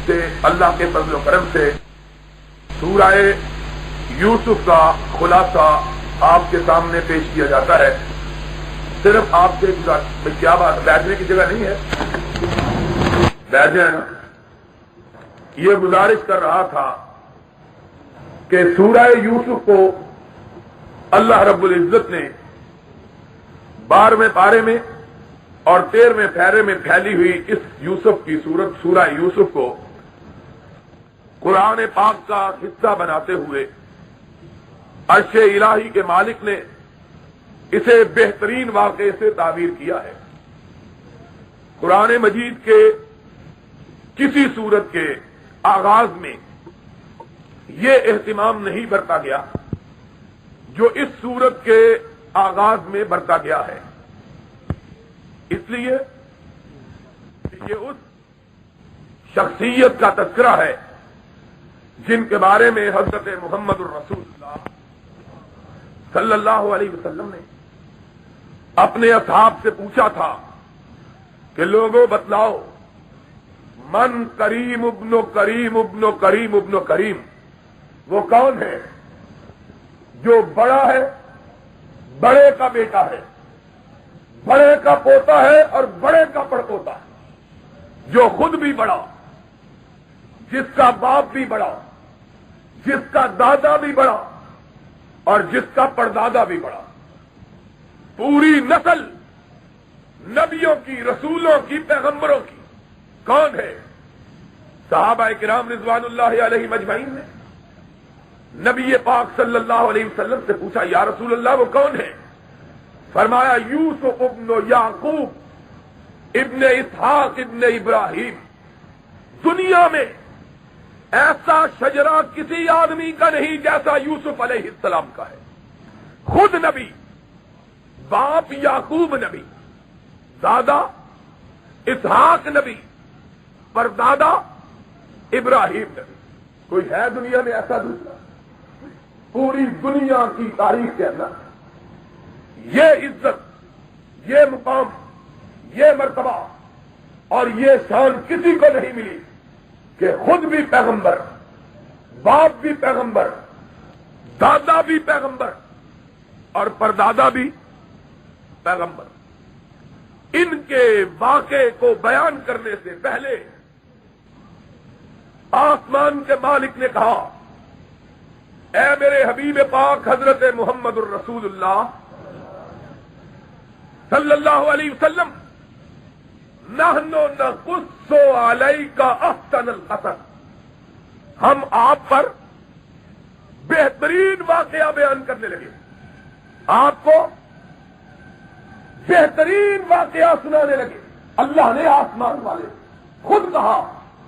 سے اللہ کے فضل و کرم سے سورہ یوسف کا خلاصہ آپ کے سامنے پیش کیا جاتا ہے. صرف آپ سے کیا بات بیٹھنے کی جگہ نہیں ہے؟ بیٹھ جائیں نا. یہ گزارش کر رہا تھا کہ سورہ یوسف کو اللہ رب العزت نے 12ویں پارے میں اور 13ویں پارے میں پھیلی ہوئی اس یوسف کی سورت سورہ یوسف کو قرآن پاک کا حصہ بناتے ہوئے عرش الہی کے مالک نے اسے بہترین واقعے سے تعبیر کیا ہے. قرآن مجید کے کسی سورت کے آغاز میں یہ اہتمام نہیں برتا گیا جو اس سورت کے آغاز میں برتا گیا ہے. اس لیے یہ اس شخصیت کا تذکرہ ہے جن کے بارے میں حضرت محمد الرسول اللہ صلی اللہ علیہ وسلم نے اپنے اصحاب سے پوچھا تھا کہ لوگوں بتلاؤ من کریم ابن کریم ابن کریم ابن کریم، وہ کون ہے جو بڑا ہے، بڑے کا بیٹا ہے، بڑے کا پوتا ہے اور بڑے کا پڑپوتا ہے، جو خود بھی بڑا، جس کا باپ بھی بڑا، جس کا دادا بھی بڑا اور جس کا پردادا بھی بڑا، پوری نسل نبیوں کی، رسولوں کی، پیغمبروں کی. کون ہے؟ صحابہ کرام رضوان اللہ علیہم اجمعین نے نبی پاک صلی اللہ علیہ وسلم سے پوچھا یا رسول اللہ وہ کون ہے؟ فرمایا یوسف ابن یعقوب ابن اسحاق ابن ابراہیم. دنیا میں ایسا شجرہ کسی آدمی کا نہیں جیسا یوسف علیہ السلام کا ہے. خود نبی، باپ یعقوب نبی، دادا اسحاق نبی، پردادا ابراہیم نبی. کوئی ہے دنیا میں ایسا دوسرا؟ پوری دنیا کی تاریخ کے اندر یہ عزت، یہ مقام، یہ مرتبہ اور یہ شان کسی کو نہیں ملی کہ خود بھی پیغمبر، باپ بھی پیغمبر، دادا بھی پیغمبر اور پردادا بھی پیغمبر. ان کے واقعے کو بیان کرنے سے پہلے آسمان کے مالک نے کہا اے میرے حبیب پاک حضرت محمد الرسول اللہ صلی اللہ علیہ وسلم، نحن نقص علیک احسن القصص، ہم آپ پر بہترین واقعہ بیان کرنے لگے، آپ کو بہترین واقعہ سنانے لگے. اللہ نے آسمان والے خود کہا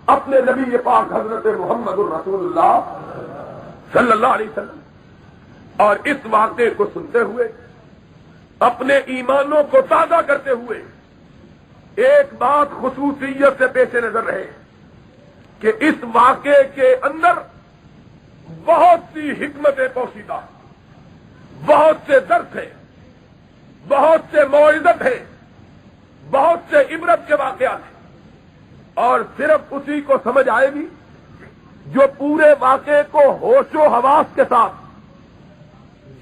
اپنے نبی پاک حضرت محمد الرسول اللہ صلی اللہ علیہ وسلم. اور اس واقعے کو سنتے ہوئے اپنے ایمانوں کو تازہ کرتے ہوئے ایک بات خصوصیت سے پیش نظر رہے کہ اس واقعے کے اندر بہت سی حکمتیں پوشیدہ، بہت سے درس ہیں، بہت سے موعظت ہیں، بہت سے عبرت کے واقعات ہیں. اور صرف اسی کو سمجھ آئے گی جو پورے واقعے کو ہوش و حواس کے ساتھ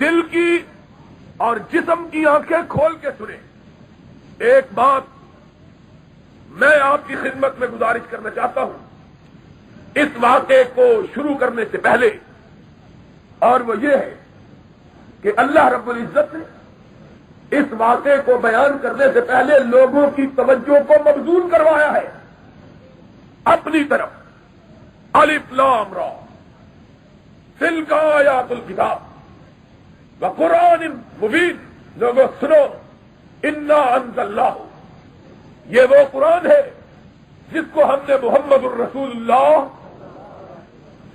دل کی اور جسم کی آنکھیں کھول کے سنے. ایک بات میں آپ کی خدمت میں گزارش کرنا چاہتا ہوں اس واقعے کو شروع کرنے سے پہلے، اور وہ یہ ہے کہ اللہ رب العزت نے اس واقعے کو بیان کرنے سے پہلے لوگوں کی توجہ کو مبذول کروایا ہے اپنی طرف. الف لام را تلک آیات الکتاب وقرآن مبین. لوگوں سنو، انا انزلناہ، یہ وہ قرآن ہے جس کو ہم نے محمد الرسول اللہ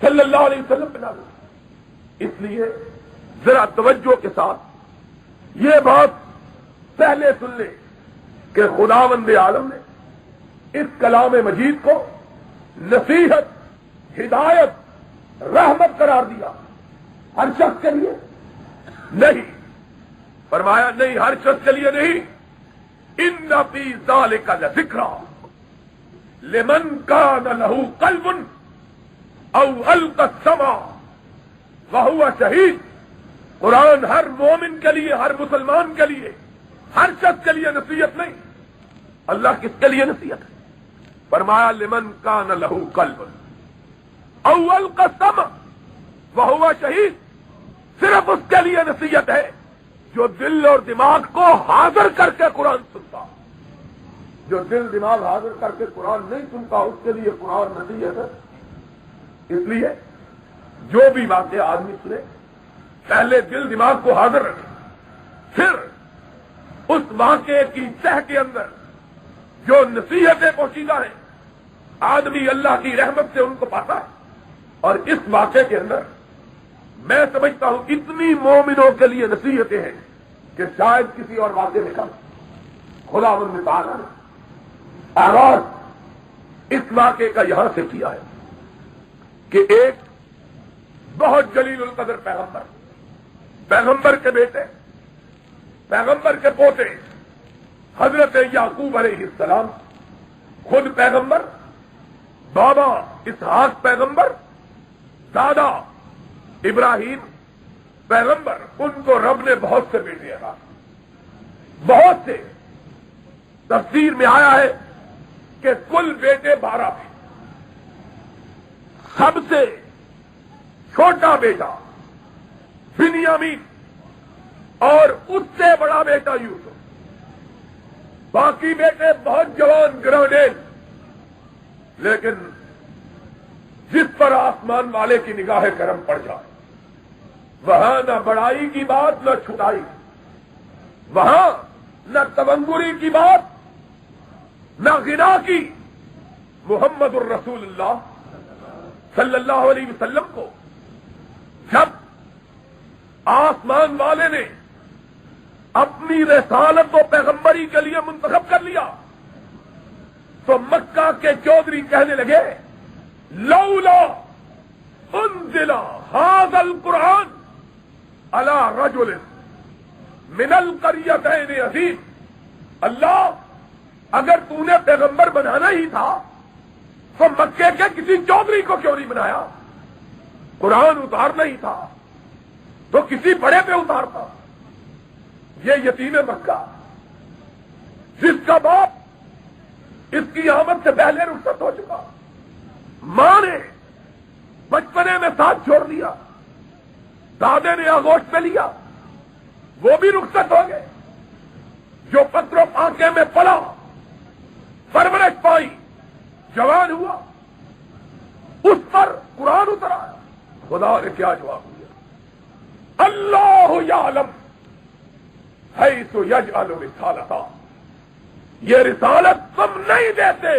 صلی اللہ علیہ وسلم بنا دیا. اس لیے ذرا توجہ کے ساتھ یہ بات پہلے سن لے کہ خداوند عالم نے اس کلام مجید کو نصیحت، ہدایت، رحمت قرار دیا. ہر شخص کے لیے نہیں، فرمایا نہیں ہر شخص کے لیے نہیں. ان فی ذالک لذکری، لمن کان لہ قلب او القى السمع وهو شہید. قرآن ہر مومن کے لیے، ہر مسلمان کے لیے، ہر شخص کے لیے نصیحت نہیں. اللہ کس کے لیے نصیحت ہے؟ فرمایا لمن کان لہ قلب او القى السمع وهو شہید. صرف اس کے لیے نصیحت ہے جو دل اور دماغ کو حاضر کر کے قرآن سنتا. جو دل دماغ حاضر کر کے قرآن نہیں سنتا اس کے لیے قرآن نصیحت ہے. اس لیے جو بھی باتیں آدمی سنے پہلے دل دماغ کو حاضر رکھے، پھر اس واقعے کی تہ کے اندر جو نصیحتیں پوشیدہ ہیں آدمی اللہ کی رحمت سے ان کو پاتا ہے. اور اس واقعے کے اندر میں سمجھتا ہوں اتنی مومنوں کے لیے نصیحتیں ہیں کہ شاید کسی اور واقعے میں کم. خداوند تعالیٰ نے آغاز اس واقعے کا یہاں سے کیا ہے کہ ایک بہت جلیل القدر پیغمبر کے بیٹے، پیغمبر کے پوتے حضرت یعقوب علیہ السلام، خود پیغمبر، بابا اسحاق پیغمبر، دادا ابراہیم پیغمبر، ان کو رب نے بہت سے بیٹے عطا کیے، بہت سے. تفسیر میں آیا ہے کہ کل بیٹے 12 تھے. سب سے چھوٹا بیٹا بنیامین اور اس سے بڑا بیٹا یوسف. باقی بیٹے بہت جوان گرانڈیل، لیکن جس پر آسمان والے کی نگاہ کرم پڑ جائے وہاں نہ بڑائی کی بات، نہ چھٹائی، وہاں نہ تبنگری کی بات، نہ غنا کی. محمد الرسول اللہ صلی اللہ علیہ وسلم کو جب آسمان والے نے اپنی رسالت و پیغمبری کے لیے منتخب کر لیا تو مکہ کے چودھری کہنے لگے لولا انزل هذا القرآن على رجل من القريتين عظيم. اللہ اگر تو نے پیغمبر بنانا ہی تھا تو مکے کے کسی چودھری کو کیوں نہیں بنایا؟ قرآن اتارنا ہی تھا تو کسی بڑے پہ اتارتا. یہ یتیم مکہ جس کا باپ اس کی آمد سے پہلے رخصت ہو چکا، ماں نے بچپنے میں ساتھ چھوڑ دیا، دادے نے آغوش پہ لیا، وہ بھی رخصت ہو گئے. جو پتر و پاکے میں پلا، پرورش پائی، جوان ہوا، اس پر قرآن اترا. خدا نے کیا جواب دیا؟ اللہ یعلم حیث یجعل رسالتہ. یہ رسالت تم نہیں دیتے،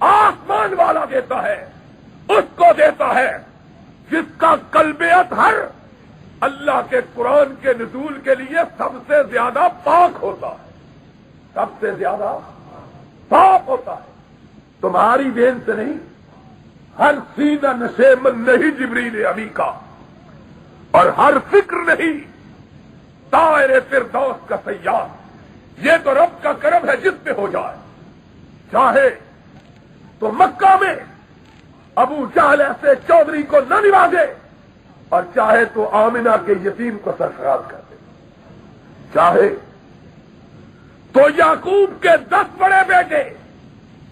آسمان والا دیتا ہے. اس کو دیتا ہے جس کا قلب اطہر اللہ کے قرآن کے نزول کے لیے سب سے زیادہ پاک ہوتا ہے، سب سے زیادہ پاک ہوتا ہے. تمہاری دین سے نہیں، ہر سینہ نشیمن نہیں جبریل ابھی کا، اور ہر فکر نہیں طائر فردوس کا سیاد. یہ تو رب کا کرم ہے جس پہ ہو جائے. چاہے تو مکہ میں ابو جہل ایسے چودھری کو نہ نوازے، اور چاہے تو آمنہ کے یتیم کو سرفراز کر دے. چاہے تو یعقوب کے 10 بڑے بیٹے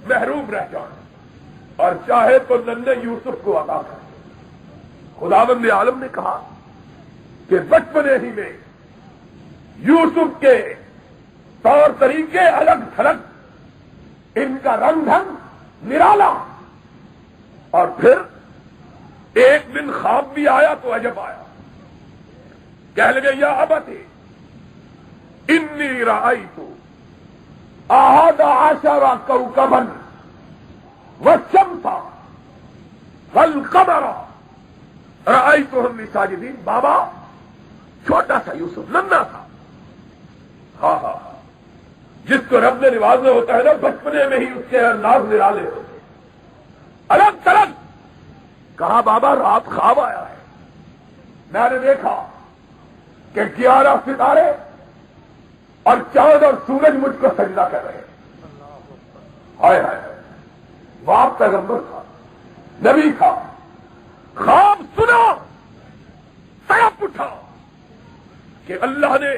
محروم رہ جائیں، اور چاہے تو ننھے یوسف کو عطا کر دے. خداوند عالم نے کہا کہ بچپنے ہی میں یوسف کے طور طریقے الگ تھلگ، ان کا رنگ ڈھنگ نرالا. اور پھر ایک دن خواب بھی آیا تو عجب آیا. کہہ لگے یا ابتی انی رأیت احد عشر کوكبا والشمس والقمر رأیتهم لی ساجدین. بابا چھوٹا سا یوسف ننھا تھا. ہاں ہاں ہاں، جس کو رب نے نوازنا ہوتا ہے نا بچپنے میں ہی اس کے انداز نرالے ہوتے الگ تلگ. کہا بابا رات خواب آیا ہے، میں نے دیکھا کہ 11 ستارے اور چاند اور سورج مجھ کو سجدہ کر رہے ہیں. ہائے ہائے، باپ پیغمبر تھا، نبی تھا، خواب سنا، تڑپ اٹھا کہ اللہ نے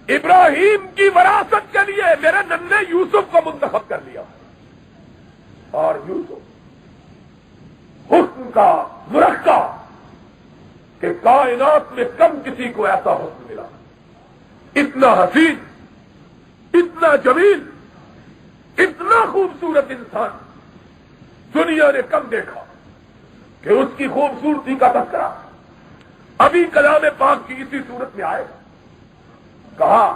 ابراہیم کی وراثت کے لیے میرے ننھے یوسف کو منتخب کر لیا، اور یوسف حسن کا مرقع کہ کائنات میں کم کسی کو ایسا حسن ملا، اتنا حسین، اتنا جمیل، اتنا خوبصورت انسان دنیا نے کم دیکھا کہ اس کی خوبصورتی کا تذکرہ ابھی کلام پاک کی اسی صورت میں آئے. کہا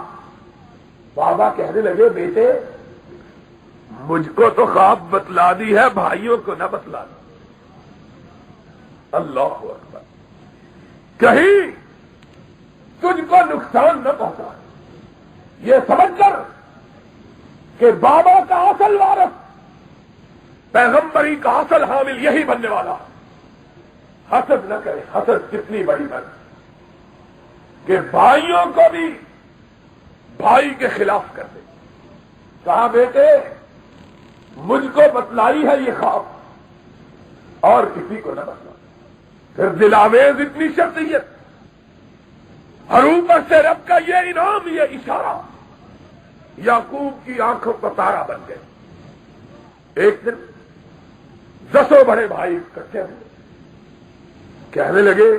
بابا کہنے لگے بیٹے مجھ کو تو خواب بتلا دی ہے، بھائیوں کو نہ بتلا دی. اللہ اکبر. کہیں تجھ کو نقصان نہ پہنچا، یہ سمجھ کر کہ بابا کا اصل وارث، پیغمبری کا اصل حامل یہی بننے والا. حسد نہ کرے، حسد کتنی بڑی بات کہ بھائیوں کو بھی بھائی کے خلاف کر دے. کہا بیٹے مجھ کو بتلائی ہے یہ خواب اور کسی کو نہ بتلا. پھر دلاویز اتنی شخصیت، اور اوپر سے رب کا یہ انعام، یہ اشارہ، یعقوب کی آنکھوں کا تارا بن گئے. ایک دن 10 بڑے بھائی اکٹھے ہوئے، کہنے لگے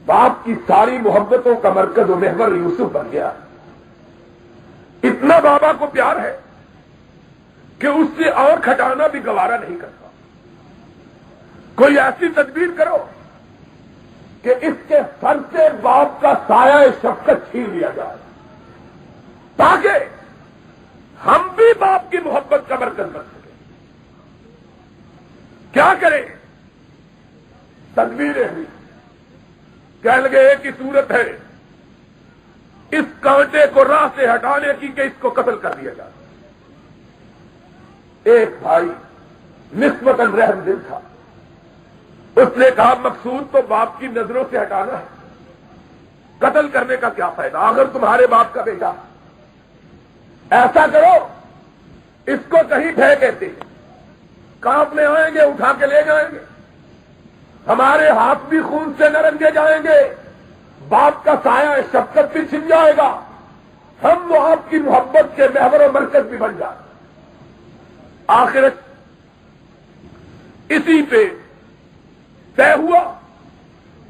باپ کی ساری محبتوں کا مرکز و محور یوسف بن گیا. اتنا بابا کو پیار ہے کہ اس سے اور کھٹانا بھی گوارا نہیں کرتا. کوئی ایسی تدبیر کرو کہ اس کے سر سے باپ کا سایہ شفقت چھین لیا جائے تاکہ ہم بھی باپ کی محبت کا مرکز بن سکیں. کیا کریں؟ تدبیریں ہوئی. کہنے لگے ایک ہی صورت ہے اس کانٹے کو راہ سے ہٹانے کی کہ اس کو قتل کر دیا جائے. ایک بھائی نسبتاً رحم دل تھا، اس نے کہا مقصود تو باپ کی نظروں سے ہٹانا ہے، قتل کرنے کا کیا فائدہ اگر تمہارے باپ کا بیٹا. ایسا کرو اس کو کہیں پھینک دیتے ہیں، کام میں آئیں گے اٹھا کے لے جائیں گے، ہمارے ہاتھ بھی خون سے نہ رنگے جائیں گے، باپ کا سایہ شفقت بھی چھن جائے گا، ہم وہ آپ کی محبت کے محور و مرکز بھی بن جائیں. آخر اسی پہ طے ہوا.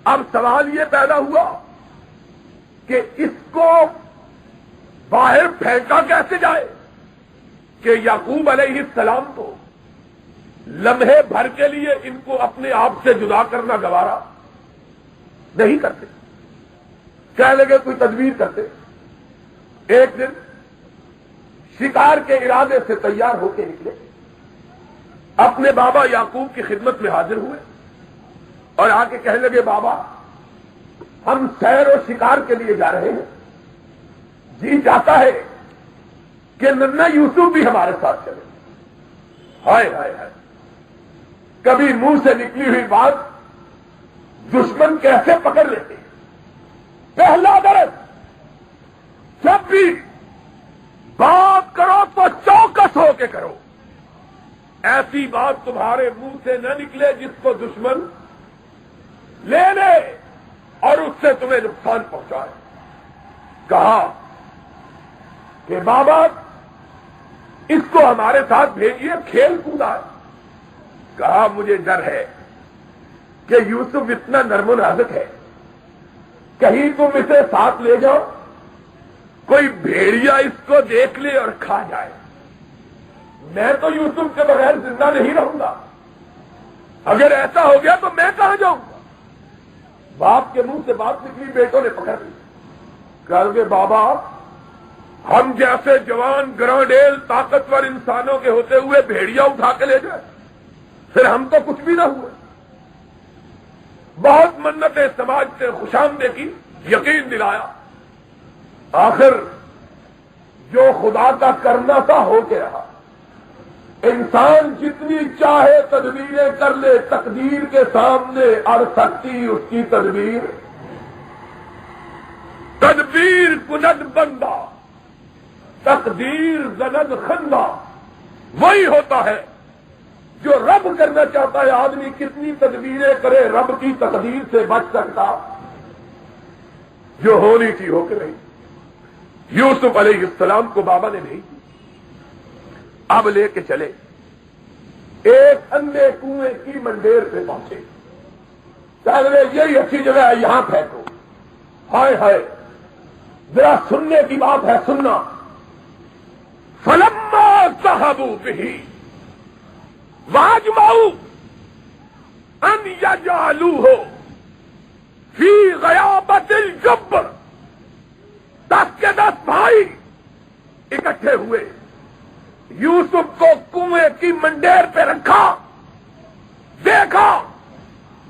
اب سوال یہ پیدا ہوا کہ اس کو باہر پھینکا کیسے جائے کہ یعقوب علیہ السلام کو لمحے بھر کے لیے ان کو اپنے آپ سے جدا کرنا گوارا نہیں کرتے. کہنے لگے کوئی تدبیر کرتے. ایک دن شکار کے ارادے سے تیار ہو کے نکلے، اپنے بابا یعقوب کی خدمت میں حاضر ہوئے اور آ کے کہنے لگے بابا ہم سیر و شکار کے لیے جا رہے ہیں، جی چاہتا ہے کہ ننھا یوسف بھی ہمارے ساتھ چلے. ہائے ہائے ہائے، کبھی منہ سے نکلی ہوئی بات دشمن کیسے پکڑ لیتے ہیں. پہلا درس، جب بھی بات کرو تو چوکس ہو کے کرو. ایسی بات تمہارے منہ سے نہ نکلے جس کو دشمن لے لے اور اس سے تمہیں نقصان پہنچائے. کہا کہ بابا اس کو ہمارے ساتھ بھیجیے، کھیل کودا ہے. کہا مجھے ڈر ہے کہ یوسف اتنا نرم و نازک ہے، کہیں تم اسے ساتھ لے جاؤ کوئی بھیڑیا اس کو دیکھ لے اور کھا جائے. میں تو یوسف کے بغیر زندہ نہیں رہوں گا، اگر ایسا ہو گیا تو میں کہاں جاؤں گا. باپ کے منہ سے بات نکلی، بیٹوں نے پکڑ لی. کہا کہ بابا ہم جیسے جوان گرانڈیل طاقتور انسانوں کے ہوتے ہوئے بھیڑیا اٹھا کے لے جائے، پھر ہم تو کچھ بھی نہ ہوئے. بہت منتیں سماج سے خوشامدے کی، یقین دلایا. آخر جو خدا کا کرنا تھا ہو کے رہا. انسان جتنی چاہے تدبیریں کر لے، تقدیر کے سامنے اڑ سکتی اس کی تدبیر. تدبیر کند بندہ، تقدیر زند خندہ، وہی ہوتا ہے جو رب کرنا چاہتا ہے. آدمی کتنی تدبیریں کرے رب کی تقدیر سے بچ سکتا؟ جو ہونی تھی ہو کے نہیں. یوسف علیہ السلام کو بابا نے نہیں دی. اب لے کے چلے ایک اندھے کنویں کی منڈیر پہ پہنچے. پہلے یہی اچھی جگہ ہے, یہاں پھینکو. ہائے ہائے, ذرا سننے کی بات ہے, سننا. فلما ذهبوا به واجمعوا ان يجعلوه فی غیابت الجب. 10 کے 10 بھائی اکٹھے ہوئے, یوسف کو کنویں کی منڈیر پہ رکھا, دیکھا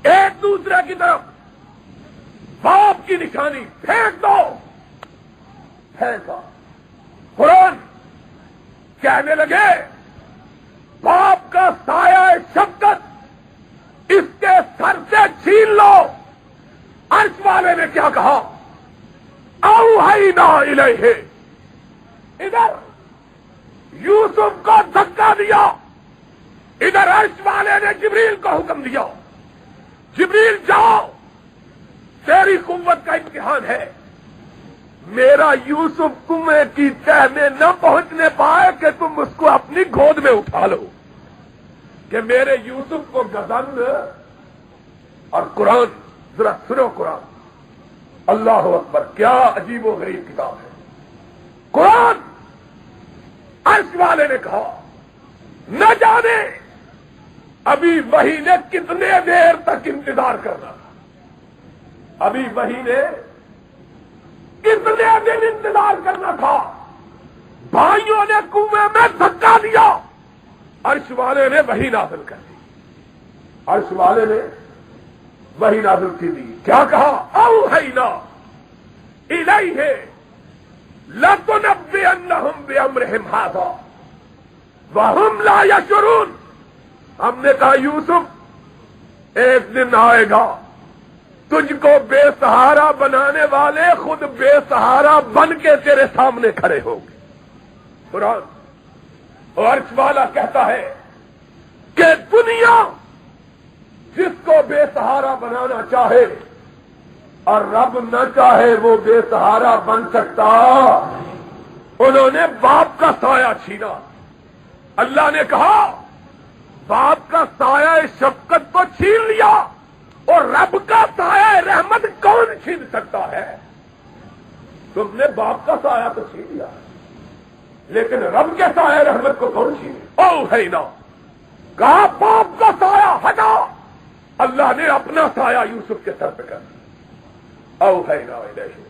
ایک دوسرے کی طرف, باپ کی نشانی, پھینک دو. پھینکا. قرآن کہنے لگے باپ کا سایہ شفقت اس کے سر سے چھین لو. عرش والے نے کیا کہا؟ اوحینا الیہ. ادھر یوسف کو دھکا دیا, ادھر عرش والے نے جبریل کو حکم دیا, جبریل جاؤ, تیری قوت کا امتحان ہے. میرا یوسف کنویں کی تہ میں نہ پہنچنے پائے کہ تم اس کو اپنی گود میں اٹھا لو, کہ میرے یوسف کو گزند. اور قرآن, ذرا سنو قرآن, اللہ اکبر, کیا عجیب و غریب کتاب ہے قرآن. عرش والے نے کہا نہ جانے ابھی وحی نے کتنے دیر تک انتظار کرنا تھا, ابھی وحی نے کتنے دن انتظار کرنا تھا. بھائیوں نے کنویں میں دھکا دیا, عرش والے نے وحی نازل کر دی. عرش والے نے وحی نازل کی دی. کیا کہا؟ اوحینا الیہ لتنبئنہم بامرہم ھذا وہم لا یشعرون. ہم نے کہا یوسف ایک دن آئے گا تجھ کو بے سہارا بنانے والے خود بے سہارا بن کے تیرے سامنے کھڑے ہوں گے. قرآن. اور عرش والا کہتا ہے کہ دنیا جس کو بے سہارا بنانا چاہے اور رب نہ چاہے وہ بے سہارا بن سکتا. انہوں نے باپ کا سایہ چھینا. اللہ نے کہا باپ کا سایہ شفقت تو چھین لیا, اور رب کا سایہ رحمت کون چھین سکتا ہے؟ تم نے باپ کا سایہ تو چھین لیا, لیکن رب کے سایہ رحمت کو کون چھینے؟ اوحینا, کہا باپ کا سایہ ہٹا. اللہ نے اپنا سایہ یوسف کے سر پہ کر دیا. اوحینا الیہ.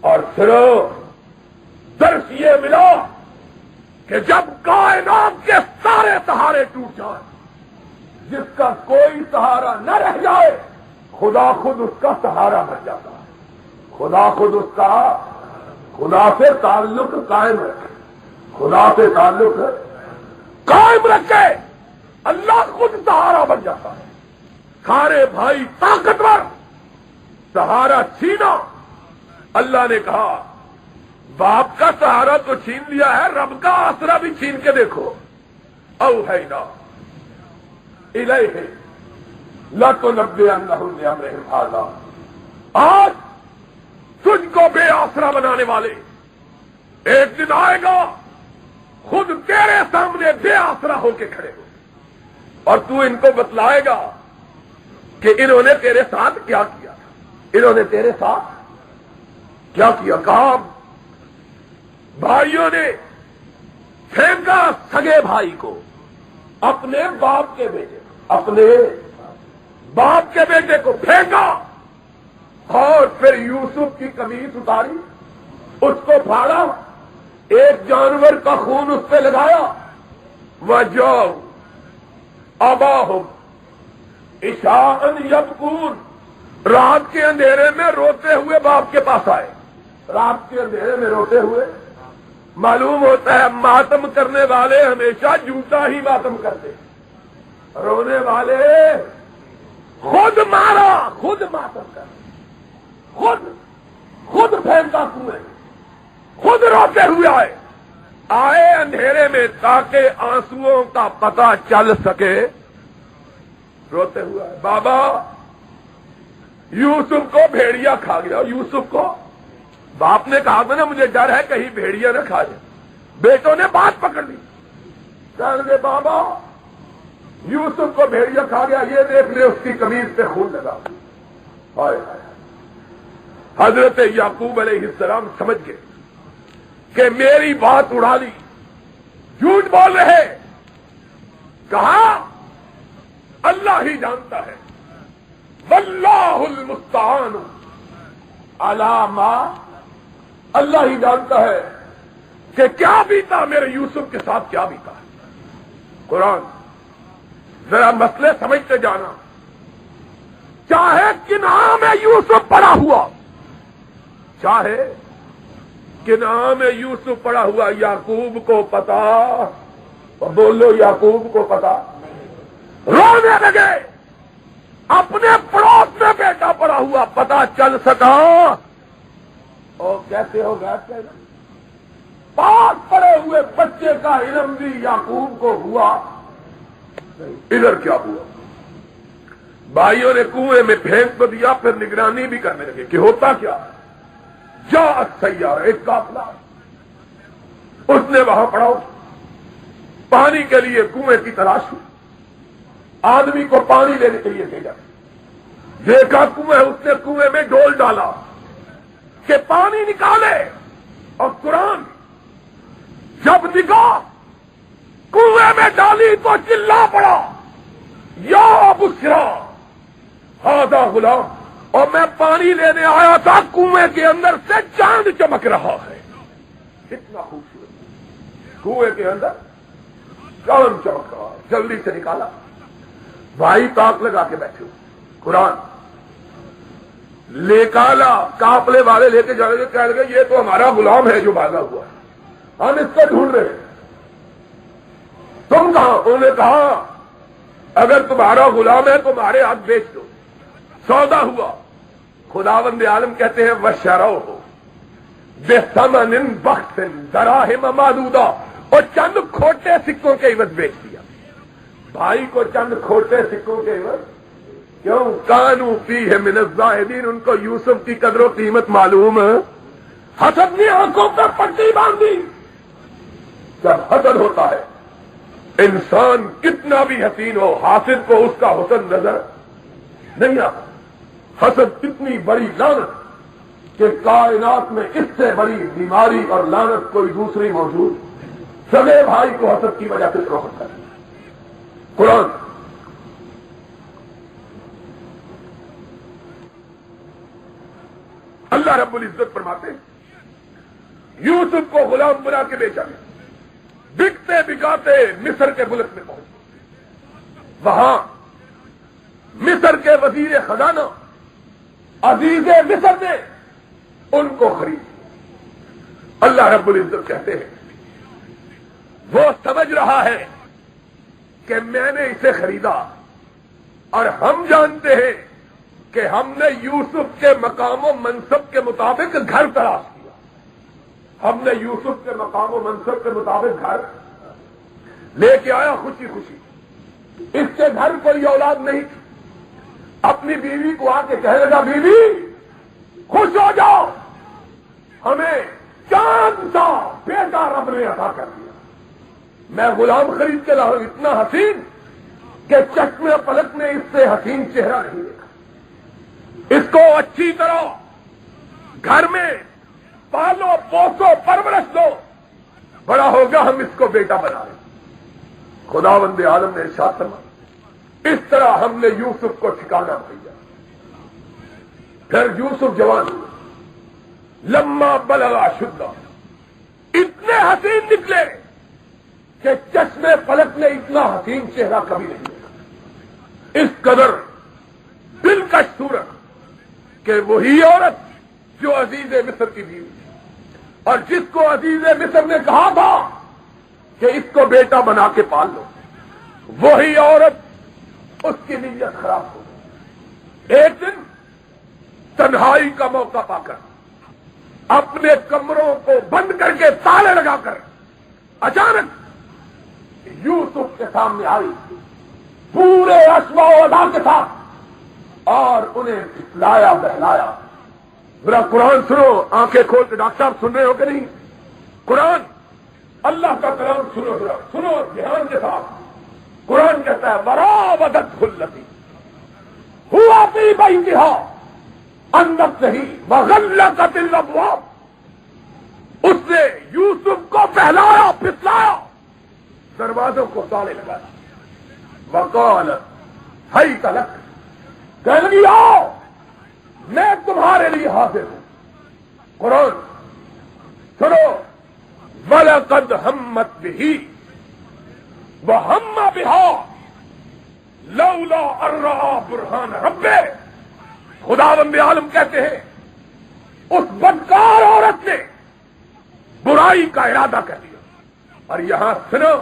اور پھر درس یہ ملا کہ جب کائنات کے سارے سہارے ٹوٹ جائیں, جس کا کوئی سہارا نہ رہ جائے, خدا خود اس کا سہارا بن جاتا ہے. خدا خود اس کا, خدا سے تعلق قائم رکھے, خدا سے تعلق قائم رکھے, اللہ خود سہارا بن جاتا ہے. سارے بھائی طاقتور, سہارا چھینا. اللہ نے کہا باپ کا سہارا تو چھین لیا ہے, رب کا آسرا بھی چھین کے دیکھو. اوحینا الیہ لتنبئنہم بامرہم ھذا. آج تجھ کو بے آسرا بنانے والے ایک دن آئے گا خود تیرے سامنے بے آسرا ہو کے کھڑے ہو, اور تو ان کو بتلائے گا کہ انہوں نے تیرے ساتھ کیا کیا تھا, انہوں نے تیرے ساتھ کیا کیا. کہا بھائیوں نے پھینکا سگے بھائی کو, اپنے باپ کے بیٹے, اپنے باپ کے بیٹے کو پھینکا, اور پھر یوسف کی قمیص اتاری, اس کو پھاڑا, ایک جانور کا خون اس پہ لگایا. وجاؤ اباہم عشاء یبکون. رات کے اندھیرے میں روتے ہوئے باپ کے پاس آئے, رات کے اندھیرے میں روتے ہوئے. معلوم ہوتا ہے ماتم کرنے والے ہمیشہ جھوٹا ہی ماتم کرتے, رونے والے خود مارا, خود ماتم کر, خود پھینکا کنویں, خود روتے ہوئے آئے. آئے اندھیرے میں تاکہ آنسوؤں کا پتہ چل سکے، روتے ہوا ہے بابا یوسف کو بھیڑیا کھا گیا. یوسف کو باپ نے کہا تھا نا مجھے ڈر ہے کہیں بھیڑیا نہ کھا جائے. بیٹوں نے بات پکڑ لی، کہنے لگے بابا یوسف کو بھیڑیا کھا گیا، یہ دیکھ لے اس کی قمیض پہ خون لگا. ہائے ہائے. حضرت یعقوب علیہ السلام سمجھ گئے کہ میری بات اڑا لی، جھوٹ بول رہے. کہا اللہ ہی جانتا ہے، واللہ المستعان علی ما، اللہ ہی جانتا ہے کہ کیا بیتا میرے یوسف کے ساتھ، کیا بیتا ہے. قرآن ذرا مسئلے سمجھتے جانا. چاہے کنعان میں یوسف پڑا ہوا، چاہے کنعان میں یوسف پڑا ہوا، یعقوب کو پتا، بولو یعقوب کو پتا. رونے لگے. اپنے پڑوس میں بیٹا پڑا ہوا پتا چل سکا. اور کیسے ہوگا؟ پاس پڑے ہوئے بچے کا علم بھی یعقوب کو ہوا. ادھر کیا ہوا؟ بھائیوں نے کنویں میں پھینک تو دیا، پھر نگرانی بھی کرنے لگے کہ ہوتا کیا. جا سیارہ، ایک قافلہ اس نے وہاں پڑا پانی کے لیے کنویں کی تلاش ہوئی. آدمی کو پانی لینے کے لیے بھیجا، دیکھا کنویں، اس نے کنویں میں ڈول ڈالا کہ پانی نکالے. اور قرآن جب نگاہ کنویں میں ڈالی تو چلا پڑا یا بشرا ھذا غلام. اور میں پانی لینے آیا تھا، کنویں کے اندر سے چاند چمک رہا ہے. کتنا خوبصورت کنویں کے اندر چاند چمک رہا ہے. جلدی سے نکالا. بھائی تاک لگا کے بیٹھے ہو. قرآن لے کالا، قافلے والے لے کے جانے کے کہہ لگے یہ تو ہمارا غلام ہے جو بھاگا ہوا ہے، ہم اس کو ڈھونڈ رہے ہیں. تم کہاں؟ انہوں نے کہا اگر تمہارا غلام ہے تمہارے ہاتھ بیچ دو. سودا ہوا. خداوند عالم کہتے ہیں وَشَرَوْهُ بِثَمَنٍ بَخْسٍ دَرَاهِمَ مَعْدُودَةٍ، اور چند کھوٹے سکوں کے عوض بیچ دیا. بھائی کو چند کھوٹے سکوں کے عوض. کیوں؟ کانوا فیہ من الزاہدین، ان کو یوسف کی قدر و قیمت معلوم ہے. حسد نے آنکھوں پر پٹی باندھی. جب حسد ہوتا ہے انسان کتنا بھی حسین ہو، حاسد کو اس کا حسن نظر نہیں آتا. حسد اتنی بڑی لعنت کہ کائنات میں اس سے بڑی بیماری اور لعنت کوئی دوسری موجود. سگے بھائی کو حسد کی وجہ سے روکتا ہے. قرآن اللہ رب العزت فرماتے ہیں یوسف کو غلام بنا کے بیچا گیا. بکتے بکاتے مصر کے ملک میں پہنچے. وہاں مصر کے وزیر خزانہ عزیز مصر نے ان کو خرید. اللہ رب العزت کہتے ہیں وہ سمجھ رہا ہے کہ میں نے اسے خریدا، اور ہم جانتے ہیں کہ ہم نے یوسف کے مقام و منصب کے مطابق گھر تلاش کیا. ہم نے یوسف کے مقام و منصب کے مطابق گھر لے کے آیا خوشی خوشی. اس کے گھر کوئی اولاد نہیں تھی. اپنی بیوی کو آ کے کہنے لگا بیوی خوش ہو جاؤ، ہمیں چاند سا بیٹا رب نے عطا کر دیا. میں غلام خرید کے لاؤں، اتنا حسین کہ چشمے پلک نے اس سے حسین چہرہ نہیں دیکھا. اس کو اچھی طرح گھر میں پالو پوسو پرورش دو، بڑا ہوگا ہم اس کو بیٹا بنا لیں. خداوند عالم نے ارشاد فرمایا اس طرح ہم نے یوسف کو ٹھکانہ بھیجا. پھر یوسف جوان ہوئے، لما بلغ اشدہ، اتنے حسین نکلے کہ چشمے پلک نے اتنا حسین چہرہ کبھی نہیں دیکھا. اس قدر دلکش صورت کہ وہی عورت جو عزیز مصر کی بیوی تھی، اور جس کو عزیز مصر نے کہا تھا کہ اس کو بیٹا بنا کے پال لو، وہی عورت اس کی نیت خراب ہو گئی. ایک دن تنہائی کا موقع پا کر اپنے کمروں کو بند کر کے تالے لگا کر اچانک یوسف کے سامنے آئی پورے اشوا و ادا کے ساتھ اور انہیں پھسلایا بہلایا. ذرا قرآن سنو, آنکھیں کھول کے ڈاکٹر صاحب سن رہے ہو کہ نہیں؟ قرآن اللہ کا کلام سنو, ذرا سنو دھیان کے ساتھ. قرآن کہتا ہے وراودت التی ہوا فی بیتھا عن نفسہ وغلقت الابواب. اس نے یوسف کو بہلایا پھسلایا, دروازوں کو تالے لگایا. وقالت حیت لک, کہنے لگی آؤ میں تمہارے لیے حاضر ہوں. قرآن سنو وَلَقَدْ هَمَّتْ بِهِ وَهَمَّ بِهَا لَوْلَا أَن رَّأَىٰ بُرْهَانَ رَبِّهِ. خداوند عالم کہتے ہیں اس بدکار عورت نے برائی کا ارادہ کر دیا. اور یہاں سنو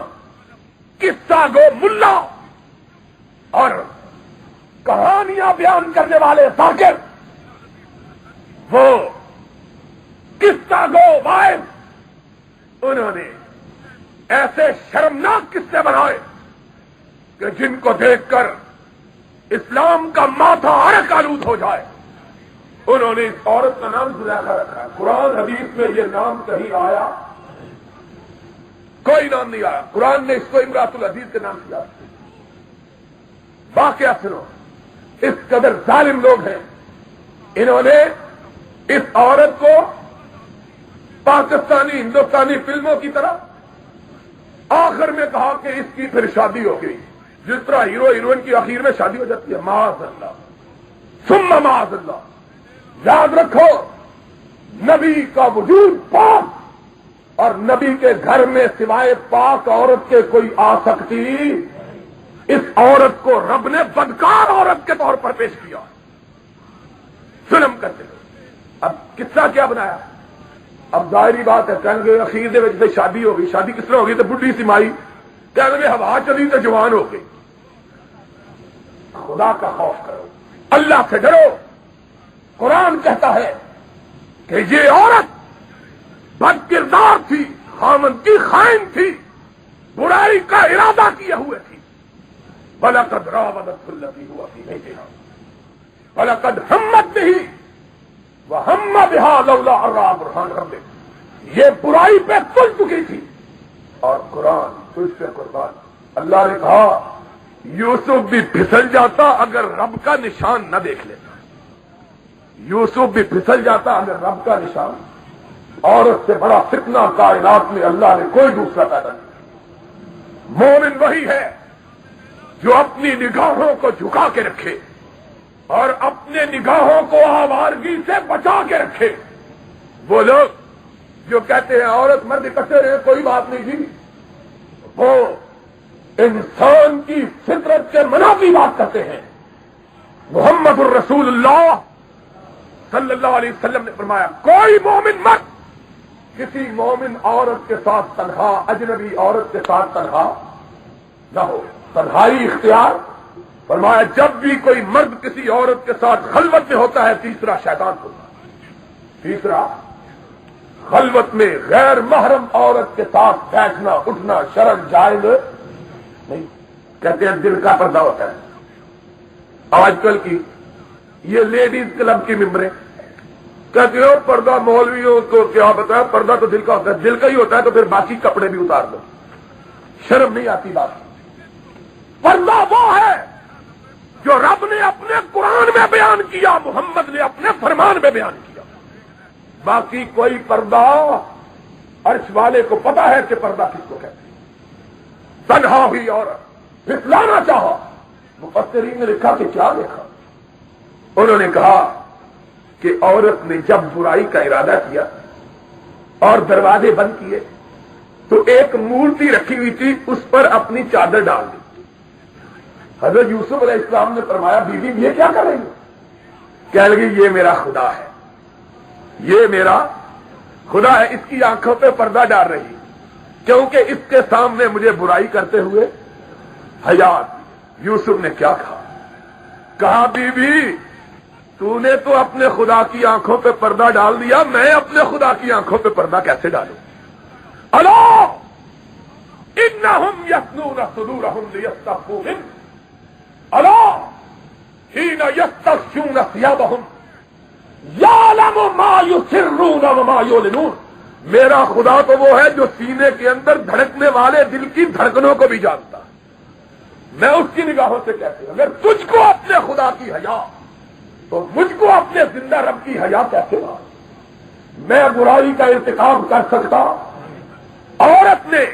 قصہ گو ملا اور کہانیاں بیان کرنے والے ذاکر, وہ قصہ گو وائز, انہوں نے ایسے شرمناک قصے بنائے کہ جن کو دیکھ کر اسلام کا ماتھا عرق آلود ہو جائے. انہوں نے اس عورت کا نام زلیخا رکھا ہے. قرآن حدیث میں یہ نام کہیں آیا؟ کوئی نام نہیں آیا. قرآن نے اس کو امراۃ العزیز کے نام کیا. واقعہ سنو, اس قدر ظالم لوگ ہیں, انہوں نے اس عورت کو پاکستانی ہندوستانی فلموں کی طرح آخر میں کہا کہ اس کی پھر شادی ہو گئی, جس طرح ہیرو ہیروئن کی آخر میں شادی ہو جاتی ہے. معاذ اللہ ثم معاذ اللہ. یاد رکھو نبی کا وجود پاک, اور نبی کے گھر میں سوائے پاک عورت کے کوئی آ سکتی. اس عورت کو رب نے بدکار عورت کے طور پر پیش کیا, ظلم کرتے ہوئے. اب قصہ کیا بنایا؟ اب ظاہری بات ہے کہیں گے اخیر دے وچ شادی ہو گئی. شادی کس طرح ہوگی؟ تو بڈھی سی مائی کہیں گے ہوا چلی تو جوان ہو گئی. خدا کا خوف کرو, اللہ سے ڈرو. قرآن کہتا ہے کہ یہ عورت بد کردار تھی, خامن کی خائن تھی, برائی کا ارادہ کیے ہوئے تھی. وَلَقَدْ رَاوَدَتْهُ الَّتِي هُوَ فِي بَيْتِهَا وَلَقَدْ هَمَّتْ بِهِ وَهَمَّ بِهَا لَوْلَا أَن رَّأَىٰ بُرْهَانَ رَبِّهِ. یہ برائی پہ تل چکی تھی. اور قرآن تجھ سے قربان, اللہ نے کہا یوسف بھی پھسل جاتا اگر رب کا نشان نہ دیکھ لیتا. یوسف بھی پھسل جاتا اگر رب کا نشان. عورت سے بڑا فتنہ کائنات میں اللہ نے کوئی دوسرا پیدا نہیں. مومن وہی ہے جو اپنی نگاہوں کو جھکا کے رکھے اور اپنے نگاہوں کو آوارگی سے بچا کے رکھے. وہ لوگ جو کہتے ہیں عورت مرد اکٹھے رہے کوئی بات نہیں جی, وہ انسان کی فطرت کے منافی بات کرتے ہیں. محمد الرسول اللہ صلی اللہ علیہ وسلم نے فرمایا کوئی مومن مرد کسی مومن عورت کے ساتھ تنہا, اجنبی عورت کے ساتھ تنہا نہ ہو. تنہائی اختیار فرمایا جب بھی کوئی مرد کسی عورت کے ساتھ خلوت میں ہوتا ہے تیسرا شیطان ہوتا ہے. تیسرا خلوت میں غیر محرم عورت کے ساتھ بیٹھنا اٹھنا شرم جائز نہیں. کہتے ہیں دل کا پردہ ہوتا ہے. آج کل کی یہ لیڈیز کلب کی ممبریں کہتے ہو پردہ مولویوں کو کیا بتایا, پردہ تو دل کا ہوتا ہے. دل کا ہی ہوتا ہے تو پھر باقی کپڑے بھی اتار دو, شرم نہیں آتی بات. پردہ وہ ہے جو رب نے اپنے قرآن میں بیان کیا, محمد نے اپنے فرمان میں بیان کیا. باقی کوئی پردہ, عرش والے کو پتا ہے کہ پردہ کس کو کہتے ہیں. تنہا ہوئی عورت پھسلانا چاہا. مفسرین نے لکھا کہ کیا دیکھا؟ انہوں نے کہا کہ عورت نے جب برائی کا ارادہ کیا اور دروازے بند کیے تو ایک مورتی رکھی ہوئی تھی, اس پر اپنی چادر ڈال دی. حضرت یوسف علیہ السلام نے فرمایا بیوی یہ کیا کر رہی ہے؟ کہنے لگی یہ میرا خدا ہے, یہ میرا خدا ہے. اس کی آنکھوں پہ پردہ ڈال رہی کیونکہ اس کے سامنے مجھے برائی کرتے ہوئے حیات. یوسف نے کیا کہا بیوی تو نے تو اپنے خدا کی آنکھوں پہ پردہ ڈال دیا, میں اپنے خدا کی آنکھوں پہ پردہ کیسے ڈالوں؟ اللہ انہم یثنون صدورہم لیستخفوا منہ الا حین یستغشون ثیابہم یعلم ما یسرون وما یعلنون. میرا خدا تو وہ ہے جو سینے کے اندر دھڑکنے والے دل کی دھڑکنوں کو بھی جانتا ہے. میں اس کی نگاہوں سے کہتے ہیں اگر تجھ کو اپنے خدا کی حیا تو مجھ کو اپنے زندہ رب کی حیا کیسے ہوا. میں برائی کا ارتکاب کر سکتا. عورت نے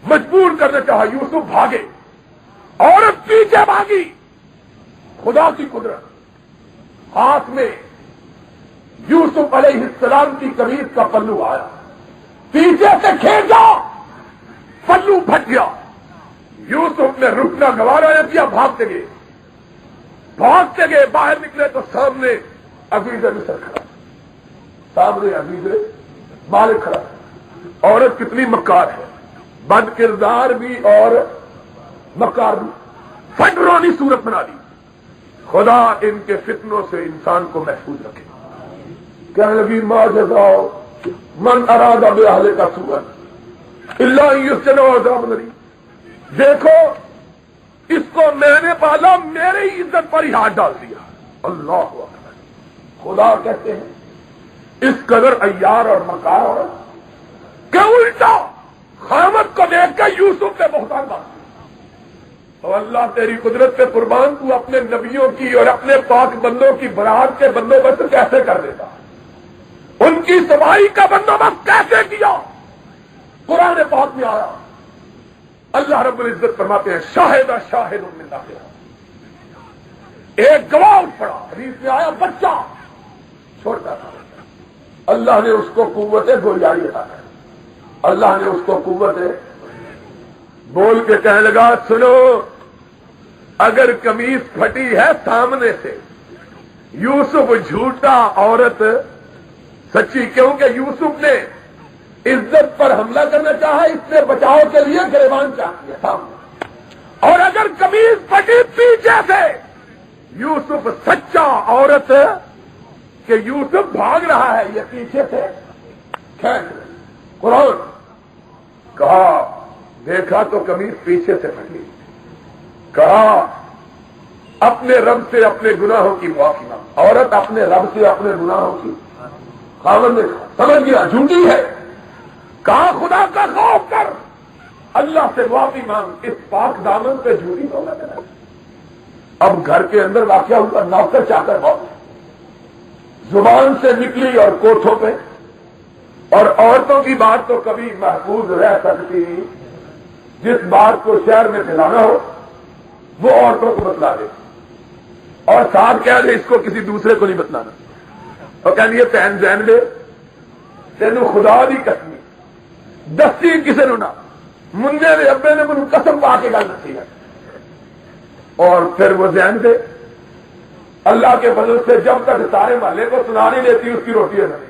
مجبور کرنا چاہا یوسف بھاگے, عورت پیچھے بھاگی. خدا کی قدرت, ہاتھ میں یوسف علیہ السلام کی قمیض کا پلو آیا, پیچھے سے کھینچا, پلو پھٹ گیا. یوسف نے رکنا گوارا نہ کیا, بھاگتے گئے باہر نکلے تو سامنے عزیز مصر کھڑا, سامنے عزیز مالک کھڑا. عورت کتنی مکار ہے, بد کردار بھی اور مکار بھی, فٹرونی صورت بنا دی. خدا ان کے فتنوں سے انسان کو محفوظ رکھے. کہنے لگی ما جزاؤ من اراد باہلک سوءا الا ان یسجن عذاب الیم. دیکھو اس کو میں نے پالا, میری عزت پر ہی ہاتھ ڈال دیا. اللہ اکبر. خدا کہتے ہیں اس قدر عیار اور مکار عورت کہ الٹا خامد کو دیکھ کے یوسف پہ بہتان باندھ. تو اللہ تیری قدرت پہ قربان, تو اپنے نبیوں کی اور اپنے پاک بندوں کی برات کے بندوبست کیسے کر دیتا, ان کی صفائی کا بندوبست کیسے کیا. قرآن پاک میں آیا, اللہ رب العزت فرماتے ہیں شاہد شاہد من اللہ, ایک گواہ اٹھ پڑا. حدیث میں آیا بچہ چھوٹا تھا, اللہ نے اس کو قوت گویائی عطا کر, اللہ نے اس کو قوت بول کے کہنے لگا سنو, اگر قمیض پھٹی ہے سامنے سے, یوسف جھوٹا عورت سچی, کیونکہ یوسف نے عزت پر حملہ کرنا چاہا, اس نے بچاؤ کے لیے گریبان چاہیے سامنے. اور اگر قمیض پھٹی پیچھے سے, یوسف سچا عورت کہ یوسف بھاگ رہا ہے, یہ پیچھے سے کھینچ. قرآن کہا دیکھا تو قمیض پیچھے سے پھٹی, کہا اپنے رب سے اپنے گناہوں کی معافی مانگ. عورت اپنے رب سے اپنے گناہوں کی خاوند نے سمجھ گیا جھوٹی ہے, کہا خدا کا خوف کر, اللہ سے معافی مانگ, اس پاک دامن پہ جھوٹی ہو گیا. اب گھر کے اندر واقعہ ہوا, نوکر چاکر بہت زبان سے نکلی اور کوٹھوں پہ. اور عورتوں کی بات تو کبھی محفوظ رہ سکتی, جس بات کو شہر میں پھیلانا ہو وہ عورتوں کو بتلا دے, اور ساتھ کہہ دے اس کو کسی دوسرے کو نہیں بتلانا. اور کہہ دیے پہن زین دے تینوں خدا دی قسمی دستی کسی نے نہ, منجے نے ابے نے مجھے قسم پا کے گل دسی ہے. اور پھر وہ زین دے اللہ کے فضل سے جب تک سارے محلے کو سنا نہیں دیتی اس کی روٹی نہیں ہوتی,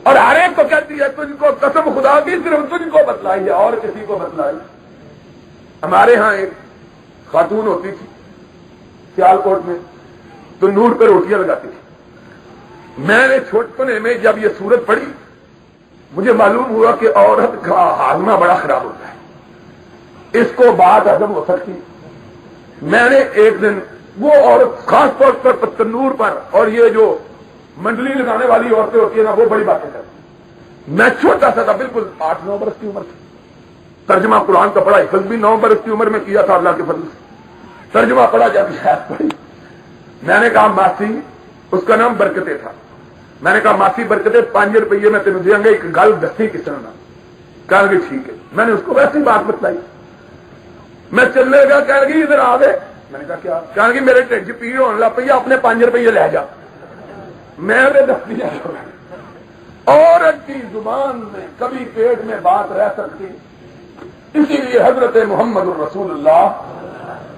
اور ہر ایک کو کہتی ہے تجھ کو قسم خدا کی صرف تجھ کو بتلائی ہے اور کسی کو بتلائی. ہمارے ہاں ایک خاتون ہوتی تھی سیال کوٹ میں, تو نور پہ روٹیاں لگاتی تھی. میں نے چھوٹپنے میں جب یہ صورت پڑھی مجھے معلوم ہوا کہ عورت کا ہاضمہ بڑا خراب ہوتا ہے, اس کو بات ہضم ہو سکتی. میں نے ایک دن وہ عورت خاص طور پر تنور پر, اور یہ جو منڈلی لگانے والی عورتیں ہوتی ہیں نا وہ بڑی باتیں کرتی. میں چھوٹا سا تھا, بالکل 8-9 برس کی عمر تھی. ترجمہ قرآن کا پڑھا, حفظ بھی 9 برس کی عمر میں کیا تھا اللہ کے فضل سے. ترجمہ پڑھا جب شاید پڑھی, میں نے کہا ماسی, اس کا نام برکتیں تھا, میں نے کہا ماسی برکتیں 5 روپیے میں تمہیں دیں گے, ایک گل دستی کس طرح. کہا کہ ٹھیک ہے. میں نے اس کو ویسی بات بتلائی. میں چلنے لگا, کہنے لگی ادھر آ گئے. میں نے کہا کیا؟ کہنے لگی میرے ٹھڈ پیڑ ہونے لگ پی, اپنے 5 روپیے لے جا. میں نے دستی عورت کی زبان میں کبھی پیٹ میں بات رہ سکتی, اسی لیے حضرت محمد الرسول اللہ,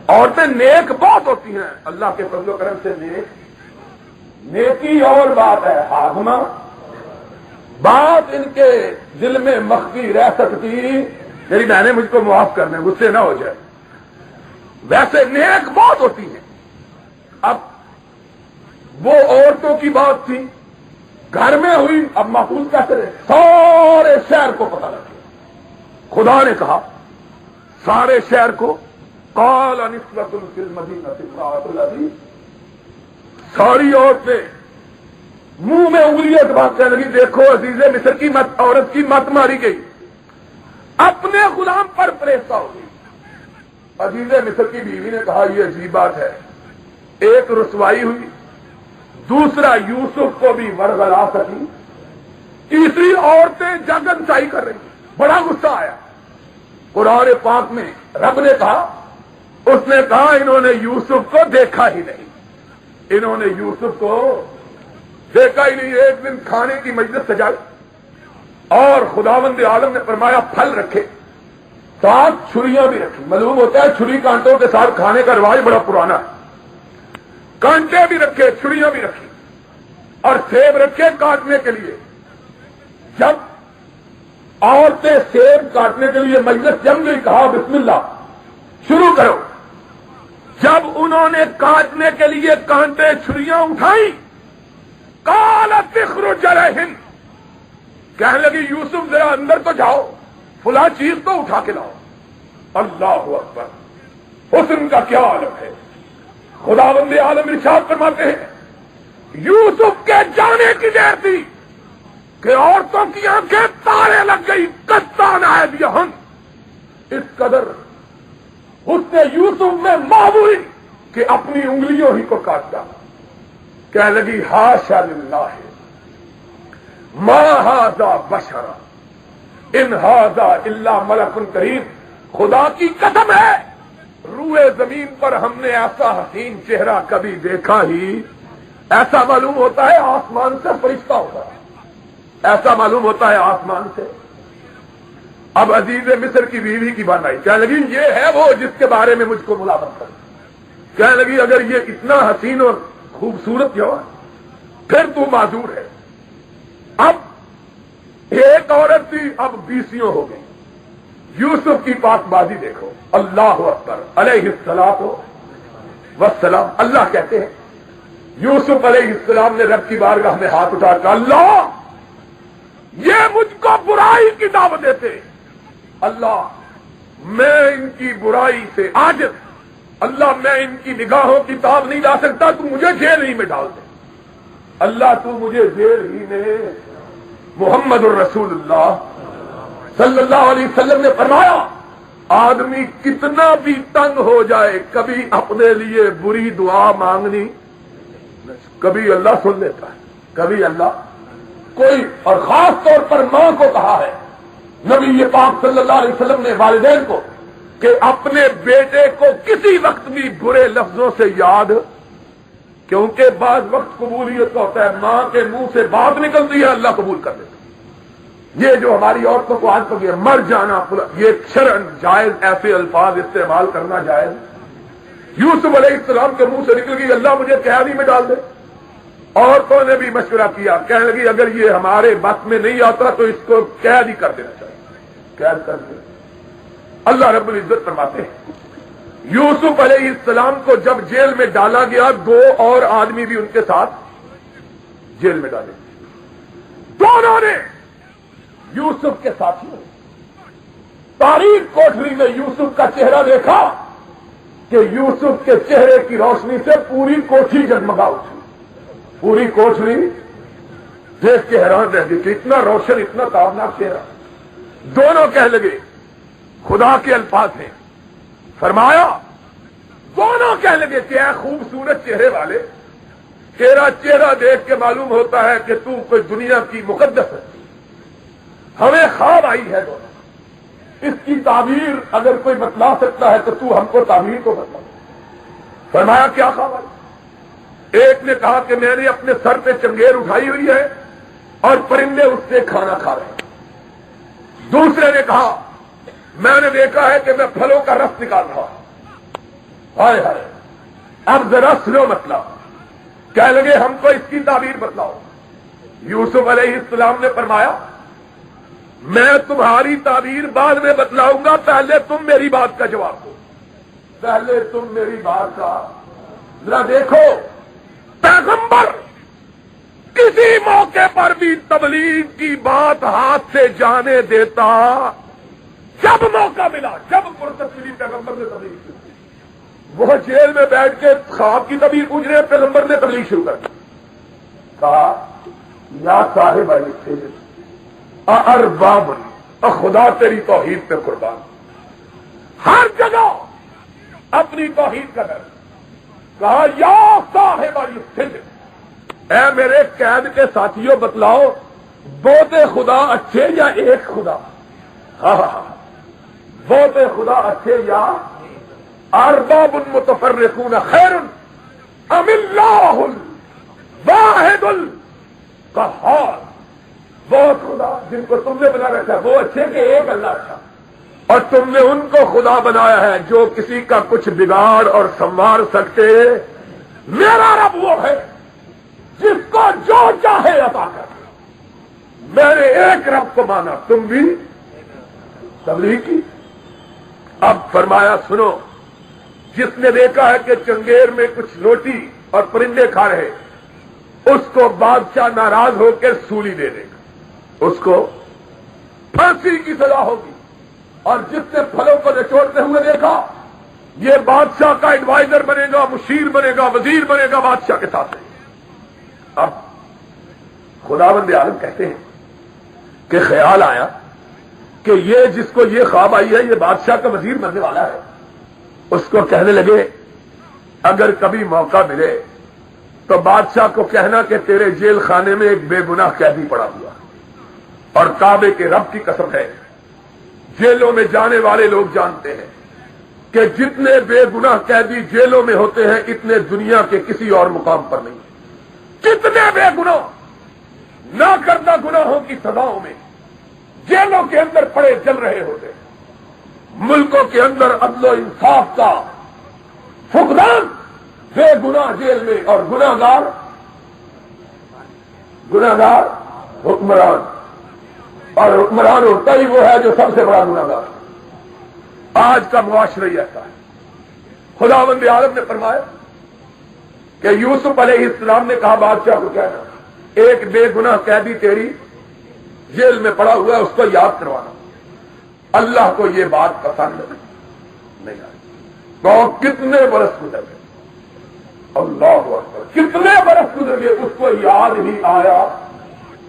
عورتیں نیک بہت ہوتی ہیں اللہ کے فضل و کرم سے. نیکی اور بات ہے, ہاضمہ بات ان کے دل میں مخفی رہ سکتی. میری بہنیں مجھ کو معاف کر دیں, غصے نہ ہو جائے, ویسے نیک بہت ہوتی ہیں. اب وہ عورتوں کی بات تھی, گھر میں ہوئی, اب محفوظ کیسے رہے, سارے شہر کو پتہ لگ گیا. خدا نے کہا سارے شہر کو قال نسوۃ فی المدینہ امرأۃ العزیز، ساری عورتیں منہ میں انگلیاں دبا کہنے لگی دیکھو عزیز مصر کی عورت کی مت ماری گئی، اپنے غلام پر فریفتہ ہو گئی۔ عزیز مصر کی بیوی نے کہا یہ عجیب بات ہے، ایک رسوائی ہوئی، دوسرا یوسف کو بھی ورغلا سکی، تیسری عورتیں جگنسائی کر رہی، بڑا غصہ آیا۔ قرآن پاک میں رب نے کہا، اس نے کہا انہوں نے یوسف کو دیکھا ہی نہیں، انہوں نے یوسف کو دیکھا ہی نہیں۔ ایک دن کھانے کی مجلس سجائی اور خداوند عالم نے فرمایا پھل رکھے، ساتھ چھریاں بھی رکھی۔ معلوم ہوتا ہے چھری کانٹوں کے ساتھ کھانے کا رواج بڑا پرانا ہے۔ کانٹے بھی رکھے، چھریاں بھی رکھی اور سیب رکھے کاٹنے کے لیے۔ جب عورتیں سیب کاٹنے کے لیے مجلس جم گئی، کہا بسم اللہ شروع کرو۔ جب انہوں نے کاٹنے کے لیے کانٹے چھریاں اٹھائی، قالت اخرج علیہن، کہنے لگی یوسف ذرا اندر تو جاؤ، فلاں چیز تو اٹھا کے لاؤ۔ اللہ اکبر، حسن کا کیا عالم ہے۔ خداوند عالم ارشاد فرماتے ہیں یوسف کے جانے کی دیر تھی کہ عورتوں کی آنکھیں تارے لگ گئی، قطان ایدیہن، اس قدر حسن یوسف میں معمولی کہ اپنی انگلیوں ہی کو کاٹ ڈالا۔ کہنے لگی حاشا للہ ما ھذا بشرا ان ھذا الا ملک کریم، خدا کی قسم ہے روئے زمین پر ہم نے ایسا حسین چہرہ کبھی دیکھا ہی، ایسا معلوم ہوتا ہے آسمان سے فرشتہ ہوتا ہے، ایسا معلوم ہوتا ہے آسمان سے۔ اب عزیز مصر کی بیوی کی بات آئی، کہنے لگی یہ ہے وہ جس کے بارے میں مجھ کو ملامت کر، کہنے لگی اگر یہ اتنا حسین اور خوبصورت ہوا پھر تو معذور ہے۔ اب ایک عورت تھی، اب 20 ہو گئی۔ یوسف کی پاک بازی دیکھو، اللہ اکبر، علیہ الصلوۃ والسلام۔ اللہ کہتے ہیں یوسف علیہ السلام نے رب کی بارگاہ میں ہاتھ اٹھا کر اللہ یہ مجھ کو برائی کی دعوت دیتے، اللہ میں ان کی برائی سے عاجز، اللہ میں ان کی نگاہوں کی تاب نہیں لا سکتا، تو مجھے جیل ہی میں ڈال دے، اللہ تو مجھے جیل ہی میں۔ محمد الرسول اللہ صلی اللہ علیہ وسلم نے فرمایا آدمی کتنا بھی تنگ ہو جائے کبھی اپنے لیے بری دعا مانگنی، کبھی اللہ سن لیتا ہے، کبھی اللہ کوئی، اور خاص طور پر ماں کو کہا ہے نبی پاک صلی اللہ علیہ وسلم نے والدین کو کہ اپنے بیٹے کو کسی وقت بھی برے لفظوں سے یاد، کیونکہ بعض وقت قبولیت کا ہوتا ہے، ماں کے منہ سے بات نکلتی ہے اللہ قبول کر لیتا ہے۔ یہ جو ہماری عورتوں کو آج تک یہ مر جانا، یہ شرعن جائز، ایسے الفاظ استعمال کرنا جائز۔ یوسف علیہ السلام کے منہ سے نکل گئی اللہ مجھے قیادی میں ڈال دے۔ عورتوں نے بھی مشورہ کیا، کہنے لگی اگر یہ ہمارے بس میں نہیں آتا تو اس کو قید ہی کر دینا چاہیے، قید کر دیں۔ اللہ رب العزت فرماتے ہیں یوسف علیہ السلام کو جب جیل میں ڈالا گیا، 2 اور آدمی بھی ان کے ساتھ جیل میں ڈالے، دونوں نے یوسف کے ساتھیوں تاریک کوٹری میں یوسف کا چہرہ دیکھا کہ یوسف کے چہرے کی روشنی سے پوری کوٹھی جگمگا اٹھی، پوری کوٹری دیکھ کے حیران رہ گئی کہ اتنا روشن، اتنا تابناک چہرہ۔ دونوں کہنے لگے، خدا کے الفاظ ہیں، فرمایا دونوں کہنے لگے کہ اے خوبصورت چہرے والے، تیرا چہرہ دیکھ کے معلوم ہوتا ہے کہ تو کوئی دنیا کی مقدس ہے، ہمیں خواب آئی ہے دونوں، اس کی تعبیر اگر کوئی بتلا سکتا ہے تو ہم کو تعبیر کو بتلا۔ فرمایا کیا خواب آئی؟ ایک نے کہا کہ میں نے اپنے سر پہ چنگیر اٹھائی ہوئی ہے اور پرندے اس سے کھانا کھا رہے ہیں۔ دوسرے نے کہا میں نے دیکھا ہے کہ میں پھلوں کا رس نکال رہا ہوں۔ ہائے ہائے، اب ذرا سنو مطلب، کہنے لگے ہم کو اس کی تعبیر بتلاؤ۔ یوسف علیہ السلام نے فرمایا میں تمہاری تعبیر بعد میں بتلاؤں گا، پہلے تم میری بات کا جواب دو، پہلے تم میری بات کا ذرا دیکھو۔ پیغمبر کسی موقع پر بھی تبلیغ کی بات ہاتھ سے جانے دیتا جب موقع ملا، جب فرصت ملی، پیغمبر نے تبلیغ شروع کی۔ وہ جیل میں بیٹھ کے خواب کی تبلیغ پوچھ رہے ہیں، پیغمبر نے تبلیغ شروع کر دی۔ کہا یا صاحب ارباب، خدا تیری توحید پہ قربان، ہر جگہ اپنی توحید کا ڈر۔ کہا یا صاحب السجن، اے میرے قید کے ساتھیوں بتلاؤ بہت خدا اچھے یا ایک خدا؟ ہاں بہت خدا اچھے یا ارباب متفرقون خیر ام اللہ الواحد القہار، بہت خدا جن کو تم نے بنا رکھا ہے وہ اچھے کہ ایک اللہ اچھا؟ اور تم نے ان کو خدا بنایا ہے جو کسی کا کچھ بگاڑ اور سنوار سکتے۔ میرا رب وہ ہے جس کو جو چاہے عطا کر۔ میں نے ایک رب کو مانا، تم بھی تبلیغ کی۔ اب فرمایا سنو، جس نے دیکھا ہے کہ چنگیر میں کچھ روٹی اور پرندے کھا رہے، اس کو بادشاہ ناراض ہو کے سولی دے دے گا، اس کو پھانسی کی سزا ہوگی۔ اور جس نے پھلوں کو نچوڑتے ہوئے دیکھا، یہ بادشاہ کا ایڈوائزر بنے گا، مشیر بنے گا، وزیر بنے گا بادشاہ کے ساتھ۔ اب خداوند عالم کہتے ہیں کہ خیال آیا کہ یہ جس کو یہ خواب آئی ہے یہ بادشاہ کا وزیر بننے والا ہے۔ اس کو کہنے لگے اگر کبھی موقع ملے تو بادشاہ کو کہنا کہ تیرے جیل خانے میں ایک بے گناہ قیدی پڑا ہوا، اور کعبے کے رب کی قسم ہے جیلوں میں جانے والے لوگ جانتے ہیں کہ جتنے بے گناہ قیدی جیلوں میں ہوتے ہیں اتنے دنیا کے کسی اور مقام پر نہیں۔ کتنے بے گناہ نہ کردہ گناہوں کی سزاؤں میں جیلوں کے اندر پڑے چل رہے ہوتے ہیں۔ ملکوں کے اندر عدل و انصاف کا فقدان، بے گناہ جیل میں اور گناہگار حکمران، اور حکمران ہوتا ہی وہ ہے جو سب سے بڑا گناہگار۔ آج کا معاشرہ ہی ایسا ہے۔ خداوند عالم نے فرمایا کہ یوسف علیہ السلام نے کہا بادشاہ کو کہنا ایک بے گناہ قیدی تیری جیل میں پڑا ہوا ہے، اس کو یاد کروانا۔ اللہ کو یہ بات پسند نہیں آئی۔ تو کتنے برس گزر گئے، اللہ اکبر، کتنے برس گزر گئے، اس کو یاد نہیں آیا۔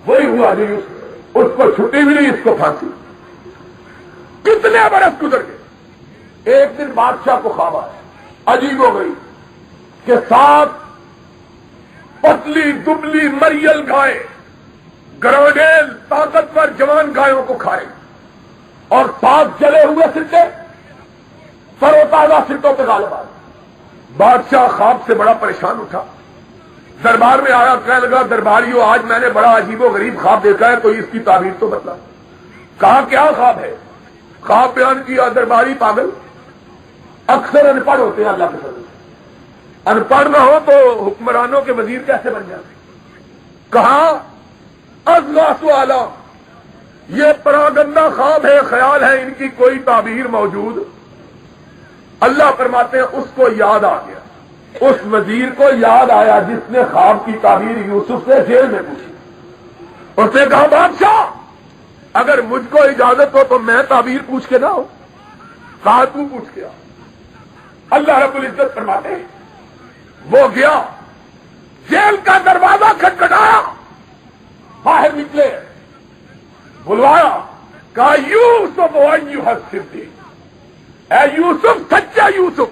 وہی ہوا جو یوسف، اس کو چھٹی ملی، اس کو پھانسی۔ کتنے برس گزر گئے۔ ایک دن بادشاہ کو خواب آیا، عجیب ہو گئی کہ 7 پتلی دبلی مریل گائے گراڈیل طاقتور جوان گایوں کو کھائے، اور 7 جلے ہوئے سٹے سر و تازہ سٹوں پہ غالب آئے۔ بادشاہ خواب سے بڑا پریشان اٹھا، دربار میں آیا، کہنے لگا درباریوں آج میں نے بڑا عجیب و غریب خواب دیکھا ہے، کوئی اس کی تعبیر تو بتلا۔ کہا کیا خواب ہے؟ خواب بیان کیا۔ درباری پاگل اکثر ان پڑھ ہوتے ہیں، اللہ کے فضل سے ان پڑھ نہ ہو تو حکمرانوں کے وزیر کیسے بن جاتے؟ کہا اضغاث والا، یہ پراگندہ خواب ہے، خیال ہے، ان کی کوئی تعبیر موجود؟ اللہ فرماتے ہیں اس کو یاد آ گیا، اس وزیر کو یاد آیا جس نے خواب کی تعبیر یوسف سے جیل میں پوچھی۔ اس نے کہا بادشاہ اگر مجھ کو اجازت ہو تو میں تعبیر پوچھ کے نہ ہو؟ کہا تو پوچھ کے آ۔ اللہ رب العزت فرماتے ہیں وہ گیا، جیل کا دروازہ کھٹکھٹایا، باہر نکلے، بلوایا، کہا یوسف ایھا الصدیق، اے یوسف، سچا یوسف،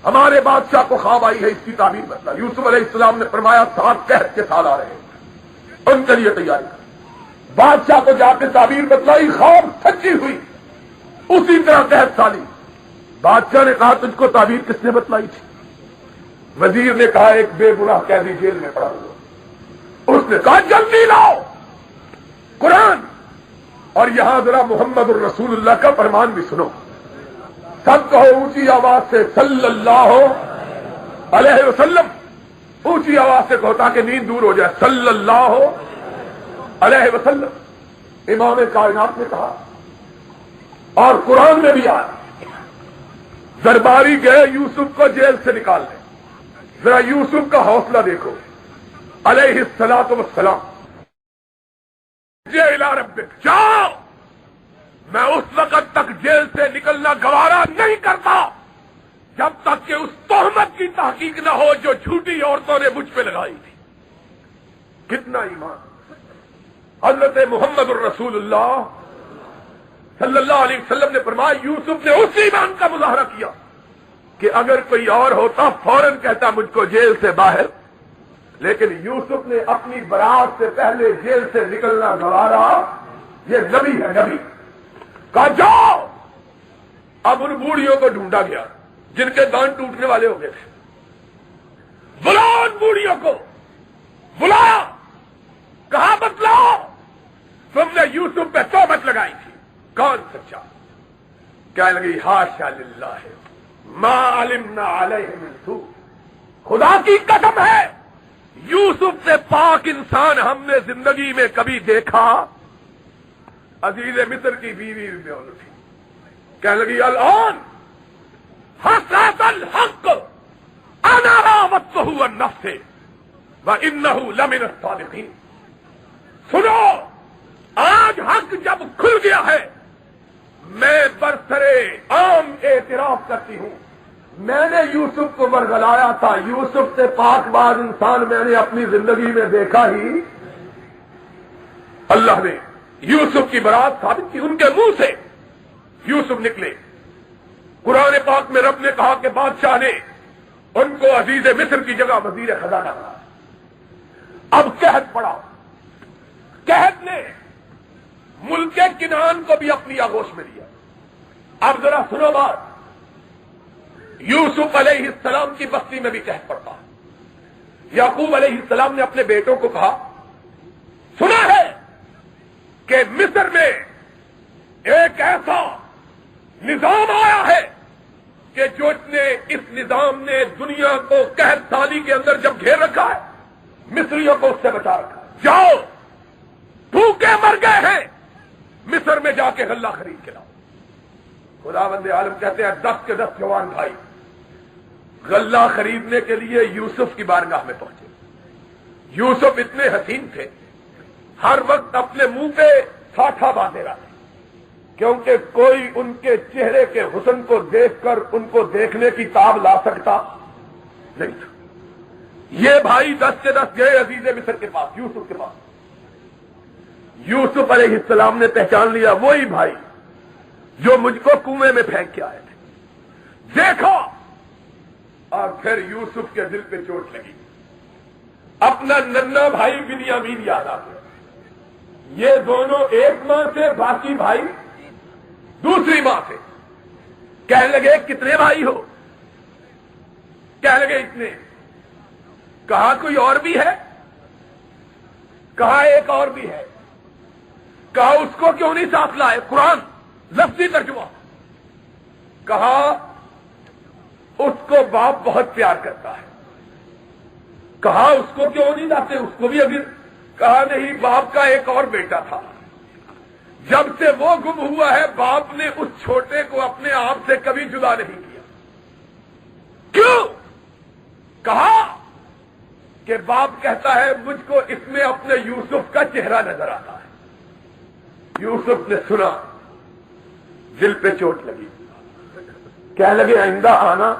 ہمارے بادشاہ کو خواب آئی ہے، اس کی تعبیر بتلا۔ یوسف علیہ السلام نے فرمایا 7 قحط کے سال آ رہے ہیں، ان کے لیے تیاری کر۔ بادشاہ کو جا کے تعبیر بتلائی، خواب سچی ہوئی، اسی طرح قحط سالی۔ بادشاہ نے کہا تجھ کو تعبیر کس نے بتلائی تھی؟ وزیر نے کہا ایک بے گناہ قیدی جیل میں پڑا ہوا۔ اس نے کہا جلدی لاؤ قرآن، اور یہاں ذرا محمد الرسول اللہ کا فرمان بھی سنو، سب کہو اونچی آواز سے صلی اللہ علیہ وسلم، اونچی آواز سے کہو تاکہ نیند دور ہو جائے، صلی اللہ علیہ وسلم۔ امام کائنات نے کہا، اور قرآن میں بھی آیا، درباری گئے یوسف کو جیل سے نکالنے۔ ذرا یوسف کا حوصلہ دیکھو، علیہ الصلاۃ والسلام، الی ربک، جاؤ میں اس وقت تک جیل سے نکلنا گوارا نہیں کرتا جب تک کہ اس تہمت کی تحقیق نہ ہو جو جھوٹی عورتوں نے مجھ پہ لگائی تھی. کتنا ایمان. حضرت محمد الرسول اللہ صلی اللہ علیہ وسلم نے فرمایا یوسف نے اس ایمان کا مظاہرہ کیا کہ اگر کوئی اور ہوتا فوراً کہتا مجھ کو جیل سے باہر، لیکن یوسف نے اپنی برات سے پہلے جیل سے نکلنا گوارا. یہ نبی ہے. نبی کہا جاؤ. اب ان بوڑھیوں کو ڈھونڈا گیا جن کے دان ٹوٹنے والے ہو گئے تھے. بلاؤ ان بوڑھیوں کو. بلایا. کہا بتلاؤ تم نے یوسف پہ تہمت لگائی تھی، کون سچا؟ کہنے لگی حاشا للہ ما علمنا علیہ من سوء. خدا کی قسم ہے یوسف سے پاک انسان ہم نے زندگی میں کبھی دیکھا. عزیز مصر کی بیوی میں تھی. کہنے لگی الان حسرت الحق انا راودته عن نفسه وانه لمن الصادقین. سنو آج حق جب کھل گیا ہے میں برسرے عام اعتراف کرتی ہوں میں نے یوسف کو ورگلایا تھا. یوسف سے پاک باز انسان میں نے اپنی زندگی میں دیکھا ہی. اللہ نے یوسف کی برات ثابت کی. ان کے منہ سے یوسف نکلے. قرآن پاک میں رب نے کہا کہ بادشاہ نے ان کو عزیز مصر کی جگہ وزیر خزانہ بنا. اب قحط پڑا. قحط نے ملک کنعان کو بھی اپنی آغوش میں لیا. اب ذرا سنو بات. یوسف علیہ السلام کی بستی میں بھی قحط پڑتا. یعقوب علیہ السلام نے اپنے بیٹوں کو کہا سنا ہے کہ مصر میں ایک ایسا نظام آیا ہے کہ جو اس نظام نے دنیا کو قحط سالی کے اندر جب گھیر رکھا ہے مصریوں کو اس سے بچا رکھا ہے. جاؤ بھوکے مر گئے ہیں مصر میں جا کے غلہ خرید کے لاؤ. خداوند عالم کہتے ہیں 10 کے 10 جوان بھائی غلہ خریدنے کے لیے یوسف کی بارگاہ میں پہنچے. یوسف اتنے حسین تھے ہر وقت اپنے منہ پہ ساٹھا باندھے رہتے کیونکہ کوئی ان کے چہرے کے حسن کو دیکھ کر ان کو دیکھنے کی تاب لا سکتا نہیں تھا. یہ بھائی 10 کے 10 گئے عزیز مصر کے پاس یوسف کے پاس. یوسف علیہ السلام نے پہچان لیا وہی بھائی جو مجھ کو کنویں میں پھینک کے آئے تھے. دیکھا اور پھر یوسف کے دل پہ چوٹ لگی. اپنا ننا بھائی بنیامین یاد آ گیا. یہ دونوں ایک ماں سے باقی بھائی دوسری ماں سے. کہنے لگے کتنے بھائی ہو؟ کہنے لگے اتنے. کہا کوئی اور بھی ہے؟ کہا ایک اور بھی ہے. کہا اس کو کیوں نہیں ساتھ لائے؟ قرآن لفظی ترجمہ. کہا اس کو باپ بہت پیار کرتا ہے. کہا اس کو کیوں نہیں لاتے؟ اس کو بھی ابھی. کہا نہیں باپ کا ایک اور بیٹا تھا جب سے وہ گم ہوا ہے باپ نے اس چھوٹے کو اپنے آپ سے کبھی جدا نہیں کیا. کیوں؟ کہا کہ باپ کہتا ہے مجھ کو اس میں اپنے یوسف کا چہرہ نظر آتا ہے. یوسف نے سنا دل پہ چوٹ لگی. کہنے لگے آئندہ آنا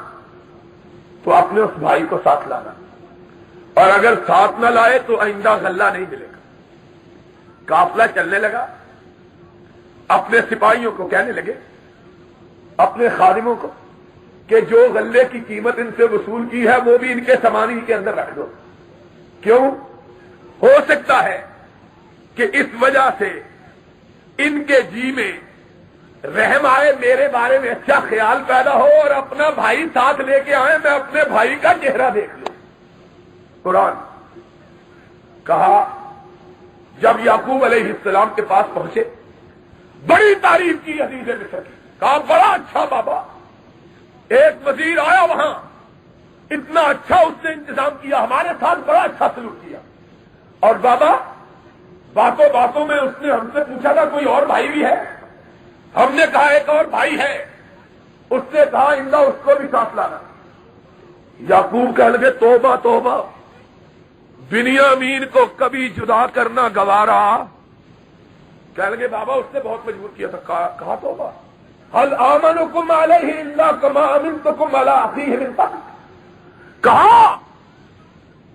تو اپنے اس بھائی کو ساتھ لانا اور اگر ساتھ نہ لائے تو آئندہ غلہ نہیں ملے گا. قافلہ چلنے لگا. اپنے سپاہیوں کو کہنے لگے اپنے خادموں کو کہ جو غلے کی قیمت ان سے وصول کی ہے وہ بھی ان کے سامانی کے اندر رکھ دو. کیوں؟ ہو سکتا ہے کہ اس وجہ سے ان کے جی میں رحم آئے میرے بارے میں اچھا خیال پیدا ہو اور اپنا بھائی ساتھ لے کے آئے میں اپنے بھائی کا چہرہ دیکھ لوں. قرآن کہا جب یعقوب علیہ السلام کے پاس پہنچے بڑی تعریف کی عزیز مصر کی. کہا بڑا اچھا بابا. ایک وزیر آیا وہاں اتنا اچھا اس نے انتظام کیا ہمارے ساتھ بڑا اچھا سلوک کیا. اور بابا باتوں باتوں میں اس نے ہم سے پوچھا تھا کوئی اور بھائی بھی ہے؟ ہم نے کہا ایک اور بھائی ہے. اس نے کہا آئندہ اس کو بھی ساتھ لانا. یعقوب کہنے لگے توبہ توبہ بنیامین کو کبھی جدا کرنا گوارا کہنے لگے بابا اس نے بہت مجبور کیا تھا. کہا توبہ. هل آمنکم علیہ الا کما امنتکم علی اخیہ من قبل. کہا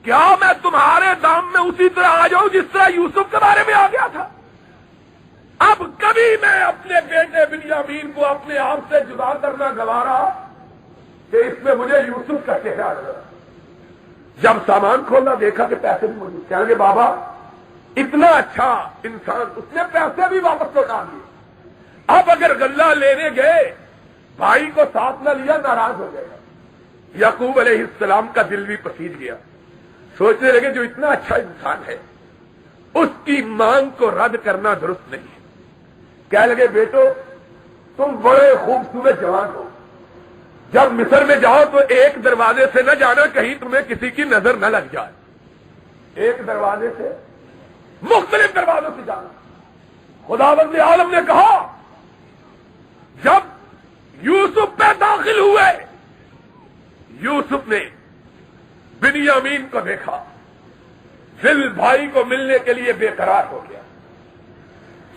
کیا میں تمہارے دام میں اسی طرح آ جاؤں جس طرح یوسف کے بارے میں آ گیا تھا؟ اب کبھی میں اپنے بیٹے بنیامین کو اپنے آپ سے جدا کرنا گوارا کہ اس میں مجھے یوسف کا چہرہ لگا. جب سامان کھولنا دیکھا کہ پیسے بھی موجود. کہیں گے بابا اتنا اچھا انسان, اس نے پیسے بھی واپس لوٹا دیے. اب اگر غلہ لینے گئے بھائی کو ساتھ نہ لیا ناراض ہو جائے گا. یعقوب علیہ السلام کا دل بھی پسیج گیا. سوچنے لگے جو اتنا اچھا انسان ہے اس کی مانگ کو رد کرنا درست نہیں ہے. کہنے لگے بیٹو تم بڑے خوبصورت جوان ہو, جب مصر میں جاؤ تو ایک دروازے سے نہ جانا کہیں تمہیں کسی کی نظر نہ لگ جائے. ایک دروازے سے مختلف دروازوں سے جانا. خداوند عالم نے کہا جب یوسف پہ داخل ہوئے, یوسف نے بنیامین کو دیکھا, دل بھائی کو ملنے کے لیے بے قرار ہو گیا.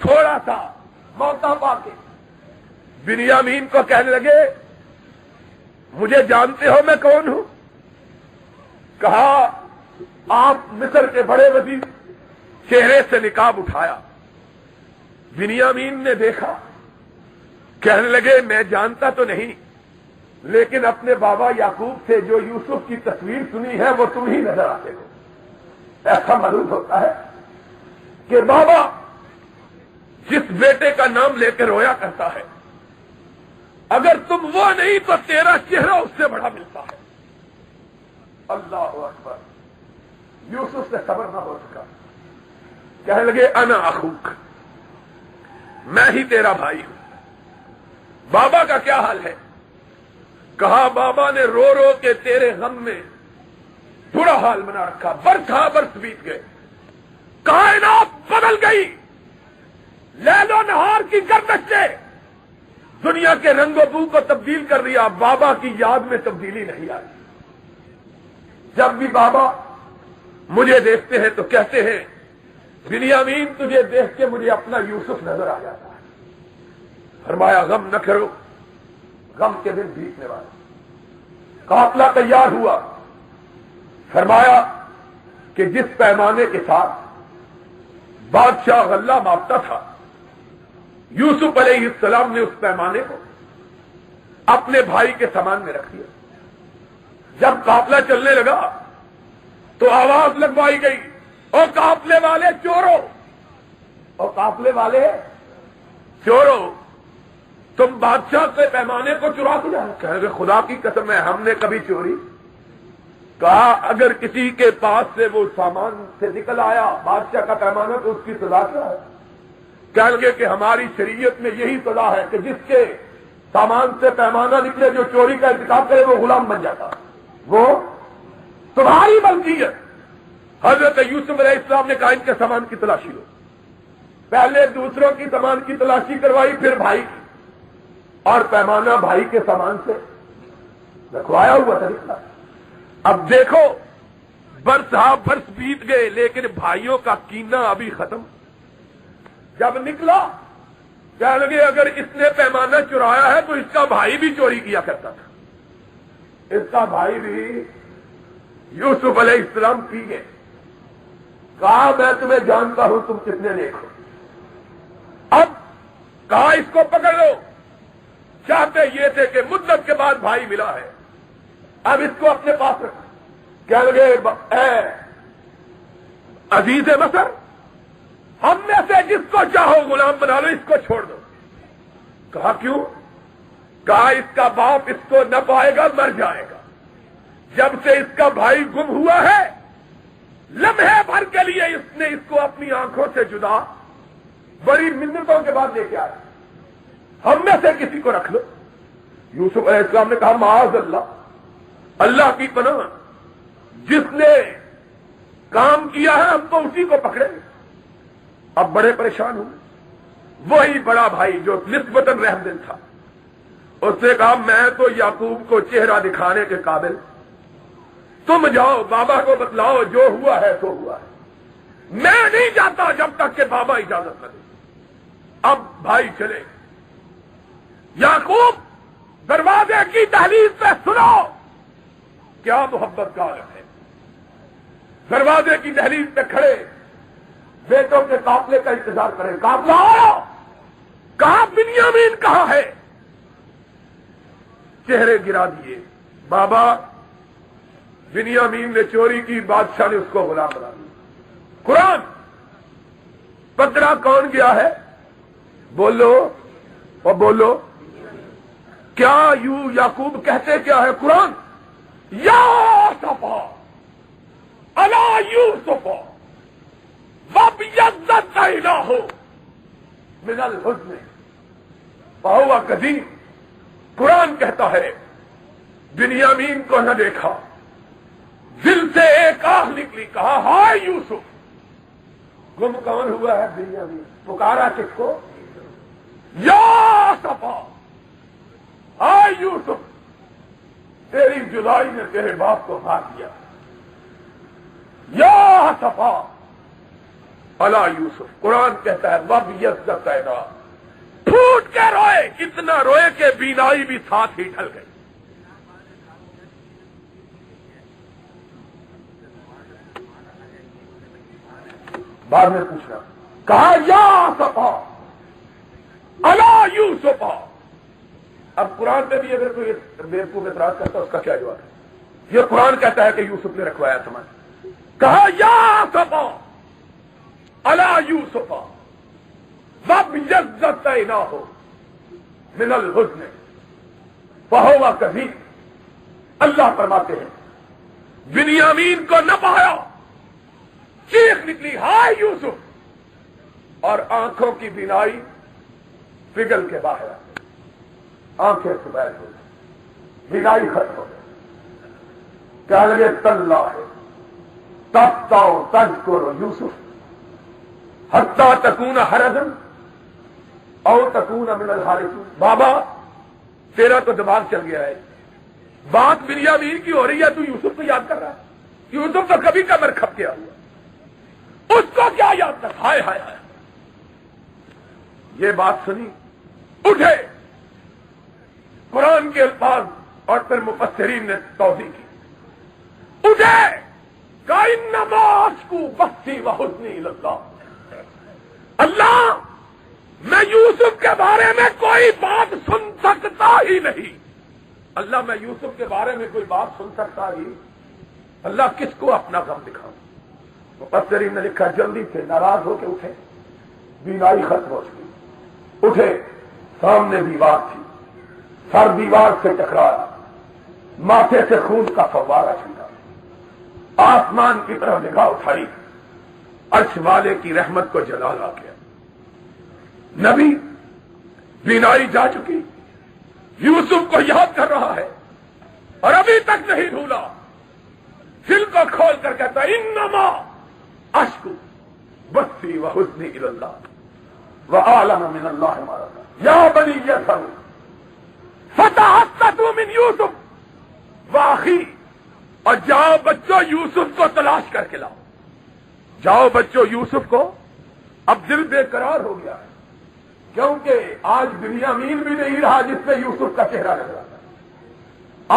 تھوڑا سا موقع پا کے بنیامین کو کہنے لگے مجھے جانتے ہو میں کون ہوں؟ کہا آپ مصر کے بڑے وزیر. چہرے سے نقاب اٹھایا. بنیامین نے دیکھا, کہنے لگے میں جانتا تو نہیں لیکن اپنے بابا یعقوب سے جو یوسف کی تصویر سنی ہے وہ تم ہی نظر آتے ہو. ایسا معلوم ہوتا ہے کہ بابا جس بیٹے کا نام لے کے رویا کرتا ہے اگر تم وہ نہیں تو تیرا چہرہ اس سے بڑا ملتا ہے. اللہ اکبر. یوسف سے صبر نہ ہو سکا. کہنے لگے انا اخوک, میں ہی تیرا بھائی ہوں. بابا کا کیا حال ہے؟ کہا بابا نے رو رو کے تیرے غم میں برا حال بنا رکھا. برس ہاں برس بیت گئے, کائنات بدل گئی, لیل و نہار کی گردش سے دنیا کے رنگ و بو کو تبدیل کر دیا. بابا کی یاد میں تبدیلی نہیں آئی. جب بھی بابا مجھے دیکھتے ہیں تو کہتے ہیں بنیامین تجھے دیکھ کے مجھے اپنا یوسف نظر آ جاتا ہے. فرمایا غم نہ کرو, غم کے دن بیتنے والے. قافلہ تیار ہوا. فرمایا کہ جس پیمانے کے ساتھ بادشاہ غلہ ماپتا تھا یوسف علیہ السلام نے اس پیمانے کو اپنے بھائی کے سامان میں رکھ دیا. جب قافلہ چلنے لگا تو آواز لگوائی گئی, اور قافلے والے چورو, اور قافلے والے چورو تم بادشاہ کے پیمانے کو چرا کے جاؤ. کہیں گے خدا کی قسم ہے ہم نے کبھی چوری. کہا اگر کسی کے پاس سے وہ سامان سے نکل آیا بادشاہ کا پیمانہ تو اس کی سزا کیا ہے؟ کہیں گے کہ ہماری شریعت میں یہی سزا ہے کہ جس کے سامان سے پیمانہ نکلے جو چوری کا ارتکاب کرے وہ غلام بن جاتا. وہ تمہاری ملکیت. حضرت یوسف علیہ السلام نے کہا ان کے سامان کی تلاشی لو. پہلے دوسروں کی سامان کی تلاشی کروائی, پھر بھائی کی, اور پیمانہ بھائی کے سامان سے رکھوایا ہوا طریقہ. اب دیکھو برس ہاں برس بیت گئے لیکن بھائیوں کا کینہ ابھی ختم. جب نکلا کہنے لگے اگر اس نے پیمانہ چرایا ہے تو اس کا بھائی بھی چوری کیا کرتا تھا. اس کا بھائی بھی. یوسف علیہ السلام پی گئے. کہا میں تمہیں جانتا ہوں تم کتنے نیک ہو. اب کہا اس کو پکڑ لو. چاہتے یہ تھے کہ مدت کے بعد بھائی ملا ہے, اب اس کو اپنے پاس رکھو. کہنے لگے اے عزیز مصر ہم میں سے جس کو چاہو غلام بنا لو, اس کو چھوڑ دو. کہا کیوں؟ کہا اس کا باپ اس کو نہ پائے گا, مر جائے گا. جب سے اس کا بھائی گم ہوا ہے لمحے بھر کے لیے اس نے اس کو اپنی آنکھوں سے جدا بڑی منتوں کے بعد لے کے آیا. ہم میں سے کسی کو رکھ لو. یوسف علیہ السلام نے کہا معاذ اللہ, اللہ کی پناہ, جس نے کام کیا ہے ہم تو اسی کو پکڑیں گے. اب بڑے پریشان ہوئے. وہی بڑا بھائی جو نسبتاً رحم دل تھا اس نے کہا میں تو یعقوب کو چہرہ دکھانے کے قابل, تم جاؤ بابا کو بتلاؤ جو ہوا ہے سو ہوا ہے. میں نہیں جاتا جب تک کہ بابا اجازت نہ دے. اب بھائی چلے یعقوب دروازے کی دہلیز پہ سنو کیا محبت کا عالم ہے. دروازے کی دہلیز پہ کھڑے بیٹوں کے قافلے کا انتظار کریں. قافلہ آؤ, کہاں بنیامین کہاں ہے؟ چہرے گرا دیے. بابا بنیامین نے چوری کی, بادشاہ نے اس کو غلام بنا دیا. قرآن پکڑا کون گیا ہے؟ بولو اور بولو. کیا یعقوب کہتے کیا ہے قرآن؟ یا صفا الا یوسف وابیضت عیناہ من الحزن فہو کظیم. قرآن کہتا ہے بنیامین کو نہ دیکھا, دل سے ایک آہ نکلی, کہا ہائے یوسف. گم کون ہوا ہے؟ بنیامین. پکارا کس کو؟ یا صفا ہائے یوسف, تیری جدائی نے تیرے باپ کو مار دیا. یا صفا الا یوسف. قرآن کہتا ہے وابیضت عیناہ, پھوٹ کے روئے, اتنا روئے کہ بینائی بھی ساتھ ہی ڈھل گئی. بعد میں پوچھنا, کہا یا صفا الا یوسف. اب قرآن میں بھی اگر کوئی بیوقوف اعتراض کرتا ہے اس کا کیا جواب ہے؟ یہ قرآن کہتا ہے کہ یوسف نے رکھوایا سامان. کہا یا صفا الا یوسف وابیضت عیناہ من الحزن فہو کظیم. اللہ فرماتے ہیں بنیامین کو نہ پایا, چیخ نکلی ہائے یوسف, اور آنکھوں کی بینائی پگھل کے باہر آ گئی. آنکھیں سبیل ہو گئی, بینائی ختم ہو گئی. کہنے لگے تاللہ تفتأ تذکر یوسف حتی تکون حرضا او تکون من الحارثین. بابا تیرا تو دماغ چل گیا ہے, بات بنیامین کی ہو رہی ہے, تو یوسف کو یاد کر رہا ہے. یوسف تو کبھی کمر کھپ گیا ہوا, اس کو کیا یاد کر. ہائے ہائے ہائے. یہ بات سنی, اٹھے, قرآن کے الفاظ اور پھر مفسرین نے توضیح کی. اٹھے, کہا انما اشکو بثی وحزنی الی اللہ. اللہ میں یوسف کے بارے میں کوئی بات سن سکتا ہی نہیں. اللہ میں یوسف کے بارے میں کوئی بات سن سکتا ہی. اللہ کس کو اپنا غم دکھاؤں. مفسرین نے لکھا جلدی سے ناراض ہو کے اٹھے, بینائی ختم ہو چکی. اٹھے, سامنے دیوار تھی, سر دیوار سے ٹکرایا, ماتھے سے خون کا فوارہ چھوٹا, آسمان کی طرف نگاہ اٹھائی, عرش والے کی رحمت کو جلال آ گیا. نبی بینائی جا چکی, یوسف کو یاد کر رہا ہے اور ابھی تک نہیں بھولا. دل کو کھول کر کہتا انما اشکو بثی وحزنی الی اللہ وأعلم من اللہ ما لا تعلمون. یا بنی اذهبوا فتحسسوا من یوسف واخیہ. اور جاؤ بچوں یوسف کو تلاش کر کے لاؤ. جاؤ بچوں یوسف کو. اب دل بے قرار ہو گیا ہے, کیونکہ آج بنیامین بھی نہیں رہا جس پہ یوسف کا چہرہ لگ رہا تھا.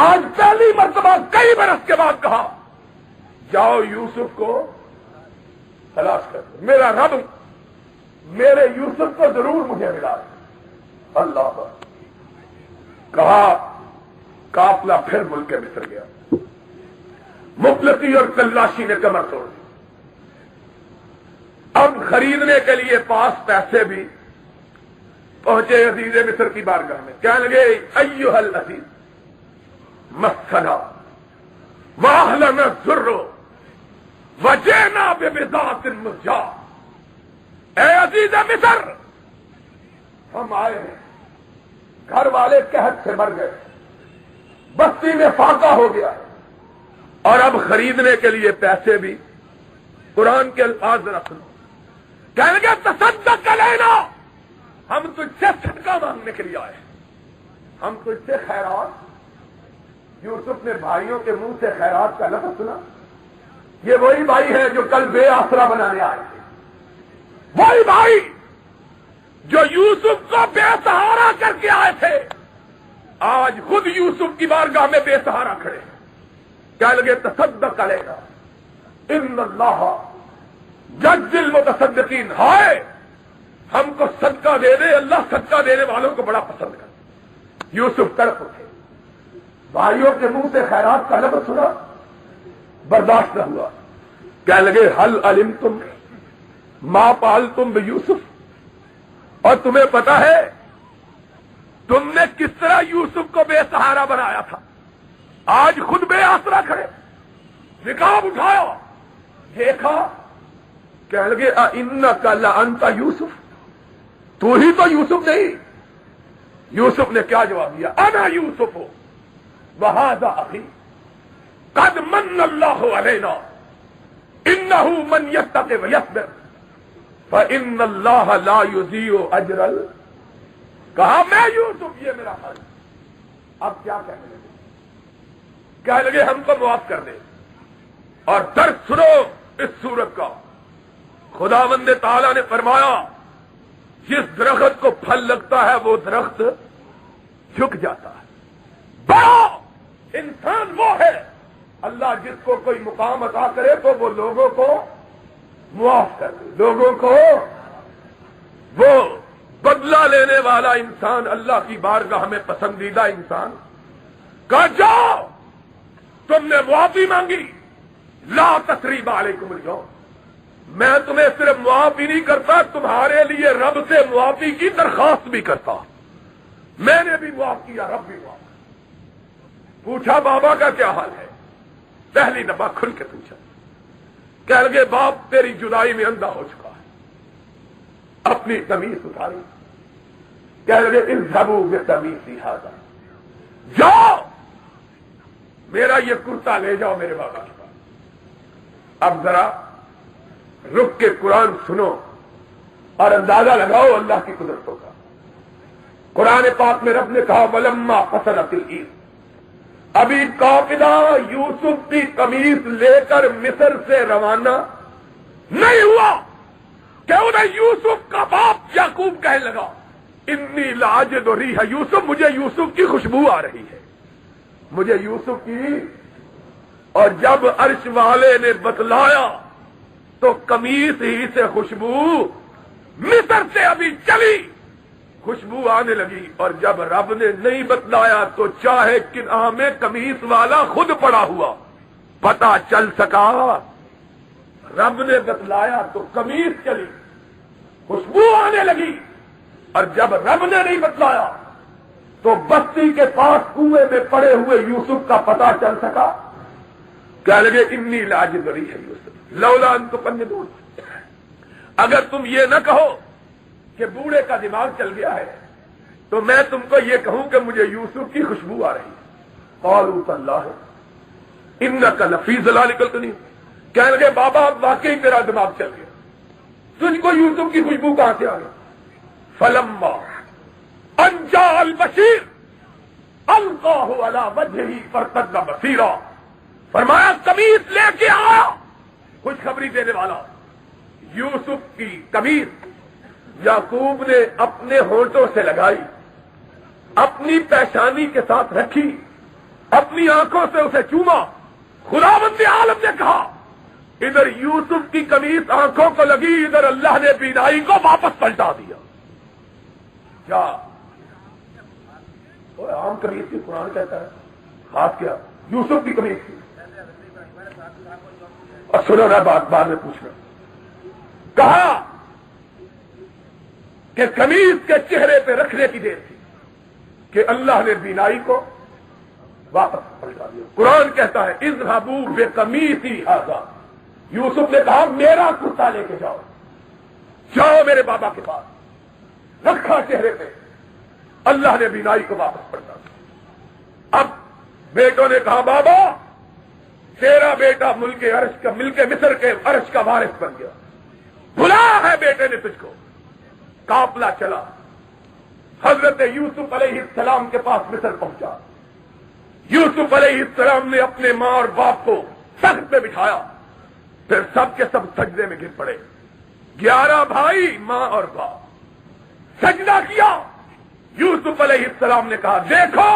آج پہلی مرتبہ کئی برس کے بعد کہا جاؤ یوسف کو تلاش کر. میرا رب میرے یوسف کو ضرور مجھے ملا. اللہ کہا, قافلہ پھر ملک مصر گیا. مفلسی اور تلاشی نے کمر توڑ دی. اب خریدنے کے لیے پاس پیسے بھی پہنچے عزیز مصر کی بارگاہ میں. کہنے لگے ایھا العزیز مسنا واہلنا الضر وجئنا ببضاعۃ مزجاۃ. اے عزیز مصر, ہم آئے ہیں, گھر والے قحط سے مر گئے, بستی میں فاقہ ہو گیا ہے, اور اب خریدنے کے لیے پیسے بھی. قرآن کے الفاظ ذرا سنو. کہنے لگے تصدق علینا, ہم تجھ سے صدقہ مانگنے کے لیے آئے, ہم تجھ سے خیرات. یوسف نے بھائیوں کے منہ سے خیرات کا لفظ سنا. یہ وہی بھائی ہے جو کل بے آسرا بنانے آئے تھے, وہی بھائی جو یوسف کو بے سہارا کر کے آئے تھے آج خود یوسف کی بارگاہ میں بے سہارا کھڑے ہیں. کہنے لگے تصدق علینا ان اللہ جج المتصدقین. ہائے ہم کو صدقہ دے دے, اللہ صدقہ دینے والوں کو بڑا پسند کرتا. یوسف تڑپ اٹھے, بھائیوں کے منہ سے خیرات کا لفظ سنا, برداشت نہ ہوا. کہنے لگے حل علمتم ما فعلتم بیوسف, اور تمہیں پتا ہے تم نے کس طرح یوسف کو بے سہارا بنایا تھا. آج خود بے آسرا کھڑے, نقاب اٹھایا, دیکھا, کہنے لگے اِنَّكَ لَأَنْتَ یوسف, تو ہی تو یوسف نہیں. یوسف نے کیا جواب دیا؟ انا یوسف وہذا اخی قد من اللہ علینا انہ من یتق ویصبر فإن اللہ لا یضیع اجر کہا میں یوسف, یہ میرا حال. اب کیا کہنے لگے؟ کہنے لگے ہم کو معاف کر دے. اور درس سنو اس سورت کا. خداوند تعالی نے فرمایا جس درخت کو پھل لگتا ہے وہ درخت جھک جاتا ہے. بڑا انسان وہ ہے اللہ جس کو کوئی مقام عطا کرے تو وہ لوگوں کو معاف کر دے, لوگوں کو وہ بدلہ لینے والا انسان اللہ کی بارگاہ میں پسندیدہ انسان. کہا جاؤ تم نے معافی مانگی, لا تثریب علیکم اليوم, میں تمہیں صرف معافی نہیں کرتا تمہارے لیے رب سے معافی کی درخواست بھی کرتا. میں نے بھی معاف کیا, رب بھی معاف. پوچھا بابا کا کیا حال ہے؟ پہلی دفعہ کھل کے پوچھا. کہہ لگے باپ تیری جدائی میں اندھا ہو چکا ہے. اپنی تمیز اتاری. کہہ لگے اذهبوا بقمیصی ھذا, جاؤ میرا یہ کرتا لے جاؤ میرے بابا کے پاس. اب ذرا رک کے قرآن سنو اور اندازہ لگاؤ اللہ کی قدرتوں کا. قرآن پاک میں رب نے کہا ولما فصلت العیر, ابھی قافلہ یوسف کی قمیص لے کر مصر سے روانہ نہیں ہوا کہ انہیں یوسف کا باپ یعقوب کہنے لگا انی لاجد ریح یوسف, مجھے یوسف کی خوشبو آ رہی ہے, مجھے یوسف کی. اور جب عرش والے نے بتلایا تو قمیص ہی سے خوشبو مصر سے ابھی چلی, خوشبو آنے لگی. اور جب رب نے نہیں بتلایا تو چاہے کناں میں قمیص والا خود پڑا ہوا پتا چل سکا. رب نے بتلایا تو قمیص چلی, خوشبو آنے لگی. اور جب رب نے نہیں بتلایا تو بستی کے پاس کنویں میں پڑے ہوئے یوسف کا پتا چل سکا. کہنے لگے انی لاجد ریح یوسف لولا ان تفندون, اگر تم یہ نہ کہو کہ بوڑھے کا دماغ چل گیا ہے تو میں تم کو یہ کہوں کہ مجھے یوسف کی خوشبو آ رہی ہے. قالوا تاللہ انک لفی ضلالک القدیم, کہنے لگے بابا واقعی تیرا دماغ چل گیا, تجھ کو یوسف کی خوشبو کہاں سے آ گئی؟ فلما ان جاء البشیر القاہ علی وجہہ فارتد بصیرا, فرمایا قمیص لے کے آیا خوشخبری دینے والا. یوسف کی قمیص یعقوب نے اپنے ہونٹوں سے لگائی, اپنی پیشانی کے ساتھ رکھی, اپنی آنکھوں سے اسے چوما. خداوند عالم نے کہا ادھر یوسف کی قمیص آنکھوں کو لگی, ادھر اللہ نے بینائی کو واپس پلٹا دیا. کیا عام قمیص کی قرآن کہتا ہے, خاص کیا یوسف کی قمیص کی. اور سنو نا بات بعد میں پوچھنا. کہا کہ قمیص کے چہرے پہ رکھنے کی دیر تھی کہ اللہ نے بینائی کو واپس پلٹا دیا. قرآن کہتا ہے اذهبوا بقمیصی ھذا, یوسف نے کہا میرا کرتا لے کے جاؤ, جاؤ میرے بابا کے پاس. رکھا چہرے پہ, اللہ نے بینائی کو واپس پلٹا دیا. اب بیٹوں نے کہا بابا تیرا بیٹا ملک مصر کے عرش کا وارث بن گیا, بلا ہے بیٹے نے تجھ کو. قافلہ چلا, حضرت یوسف علیہ السلام کے پاس مصر پہنچا. یوسف علیہ السلام نے اپنے ماں اور باپ کو تخت پہ بٹھایا, پھر سب کے سب سجدے میں گر پڑے. 11 بھائی, ماں اور باپ, سجدہ کیا. یوسف علیہ السلام نے کہا دیکھو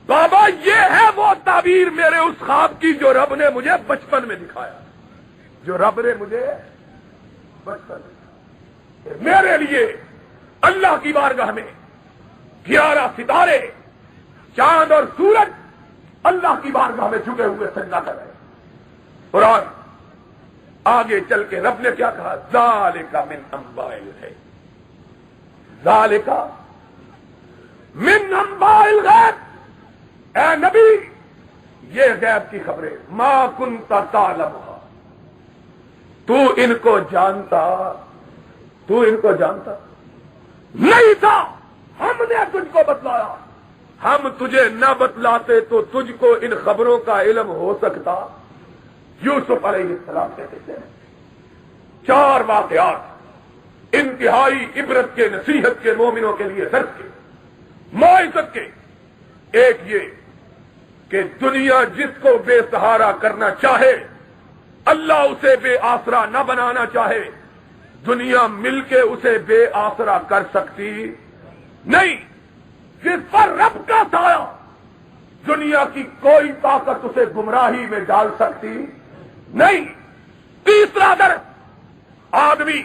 بابا یہ ہے وہ تعبیر میرے اس خواب کی جو رب نے مجھے بچپن میں دکھایا, جو رب نے مجھے بچپن میں. میرے لیے اللہ کی بارگاہ میں 11 ستارے, چاند اور سورج اللہ کی بارگاہ میں جھکے ہوئے سجدہ کر رہے. قرآن آگے چل کے رب نے کیا کہا, ذالک من انباء الغیب, ذالک من انباء الغیب. اے نبی یہ غیب کی خبریں, ما کنت تعلمها, تو ان کو جانتا نہیں تھا, ہم نے تجھ کو بتلایا. ہم تجھے نہ بتلاتے تو تجھ کو ان خبروں کا علم ہو سکتا. یوسف علیہ السلام کہتے ہیں 4 واقعات انتہائی عبرت کے, نصیحت کے, مومنوں کے لیے درس کے, موعظت کے. ایک یہ کہ دنیا جس کو بے سہارا کرنا چاہے, اللہ اسے بے آسرا نہ بنانا چاہے, دنیا مل کے اسے بے آسرا کر سکتی نہیں. جس پر رب کا سایہ, دنیا کی کوئی طاقت اسے گمراہی میں ڈال سکتی نہیں. تیسرا درس, آدمی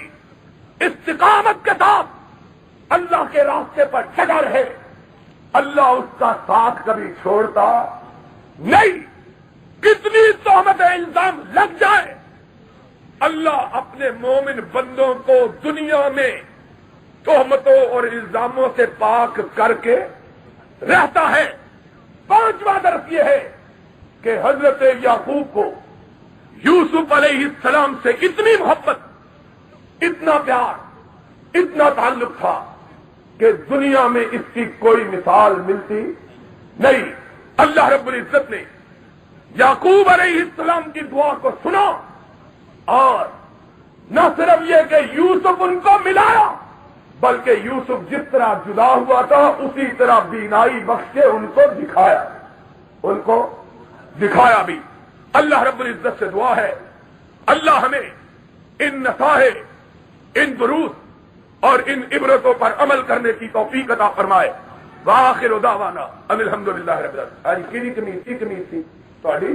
استقامت کے ساتھ اللہ کے راستے پر ڈٹا رہے, اللہ اس کا ساتھ کبھی چھوڑتا نہیں. کتنی تہمت الزام لگ جائے, اللہ اپنے مومن بندوں کو دنیا میں تہمتوں اور الزاموں سے پاک کر کے رہتا ہے. 5واں درس یہ ہے کہ حضرت یعقوب کو یوسف علیہ السلام سے اتنی محبت, اتنا پیار, اتنا تعلق تھا کہ دنیا میں اس کی کوئی مثال ملتی نہیں. اللہ رب العزت نے یعقوب علیہ السلام کی دعا کو سنا, اور نہ صرف یہ کہ یوسف ان کو ملایا, بلکہ یوسف جس طرح جدا ہوا تھا اسی طرح بینائی بخش کے ان کو دکھایا بھی. اللہ رب العزت سے دعا ہے اللہ ہمیں ان نصائح, ان دروس اور ان عبرتوں پر عمل کرنے کی توفیق عطا فرمائے. وآخر دعوانا ان الحمدللہ رب العالمین. آج کی کمی تھی تھوڑی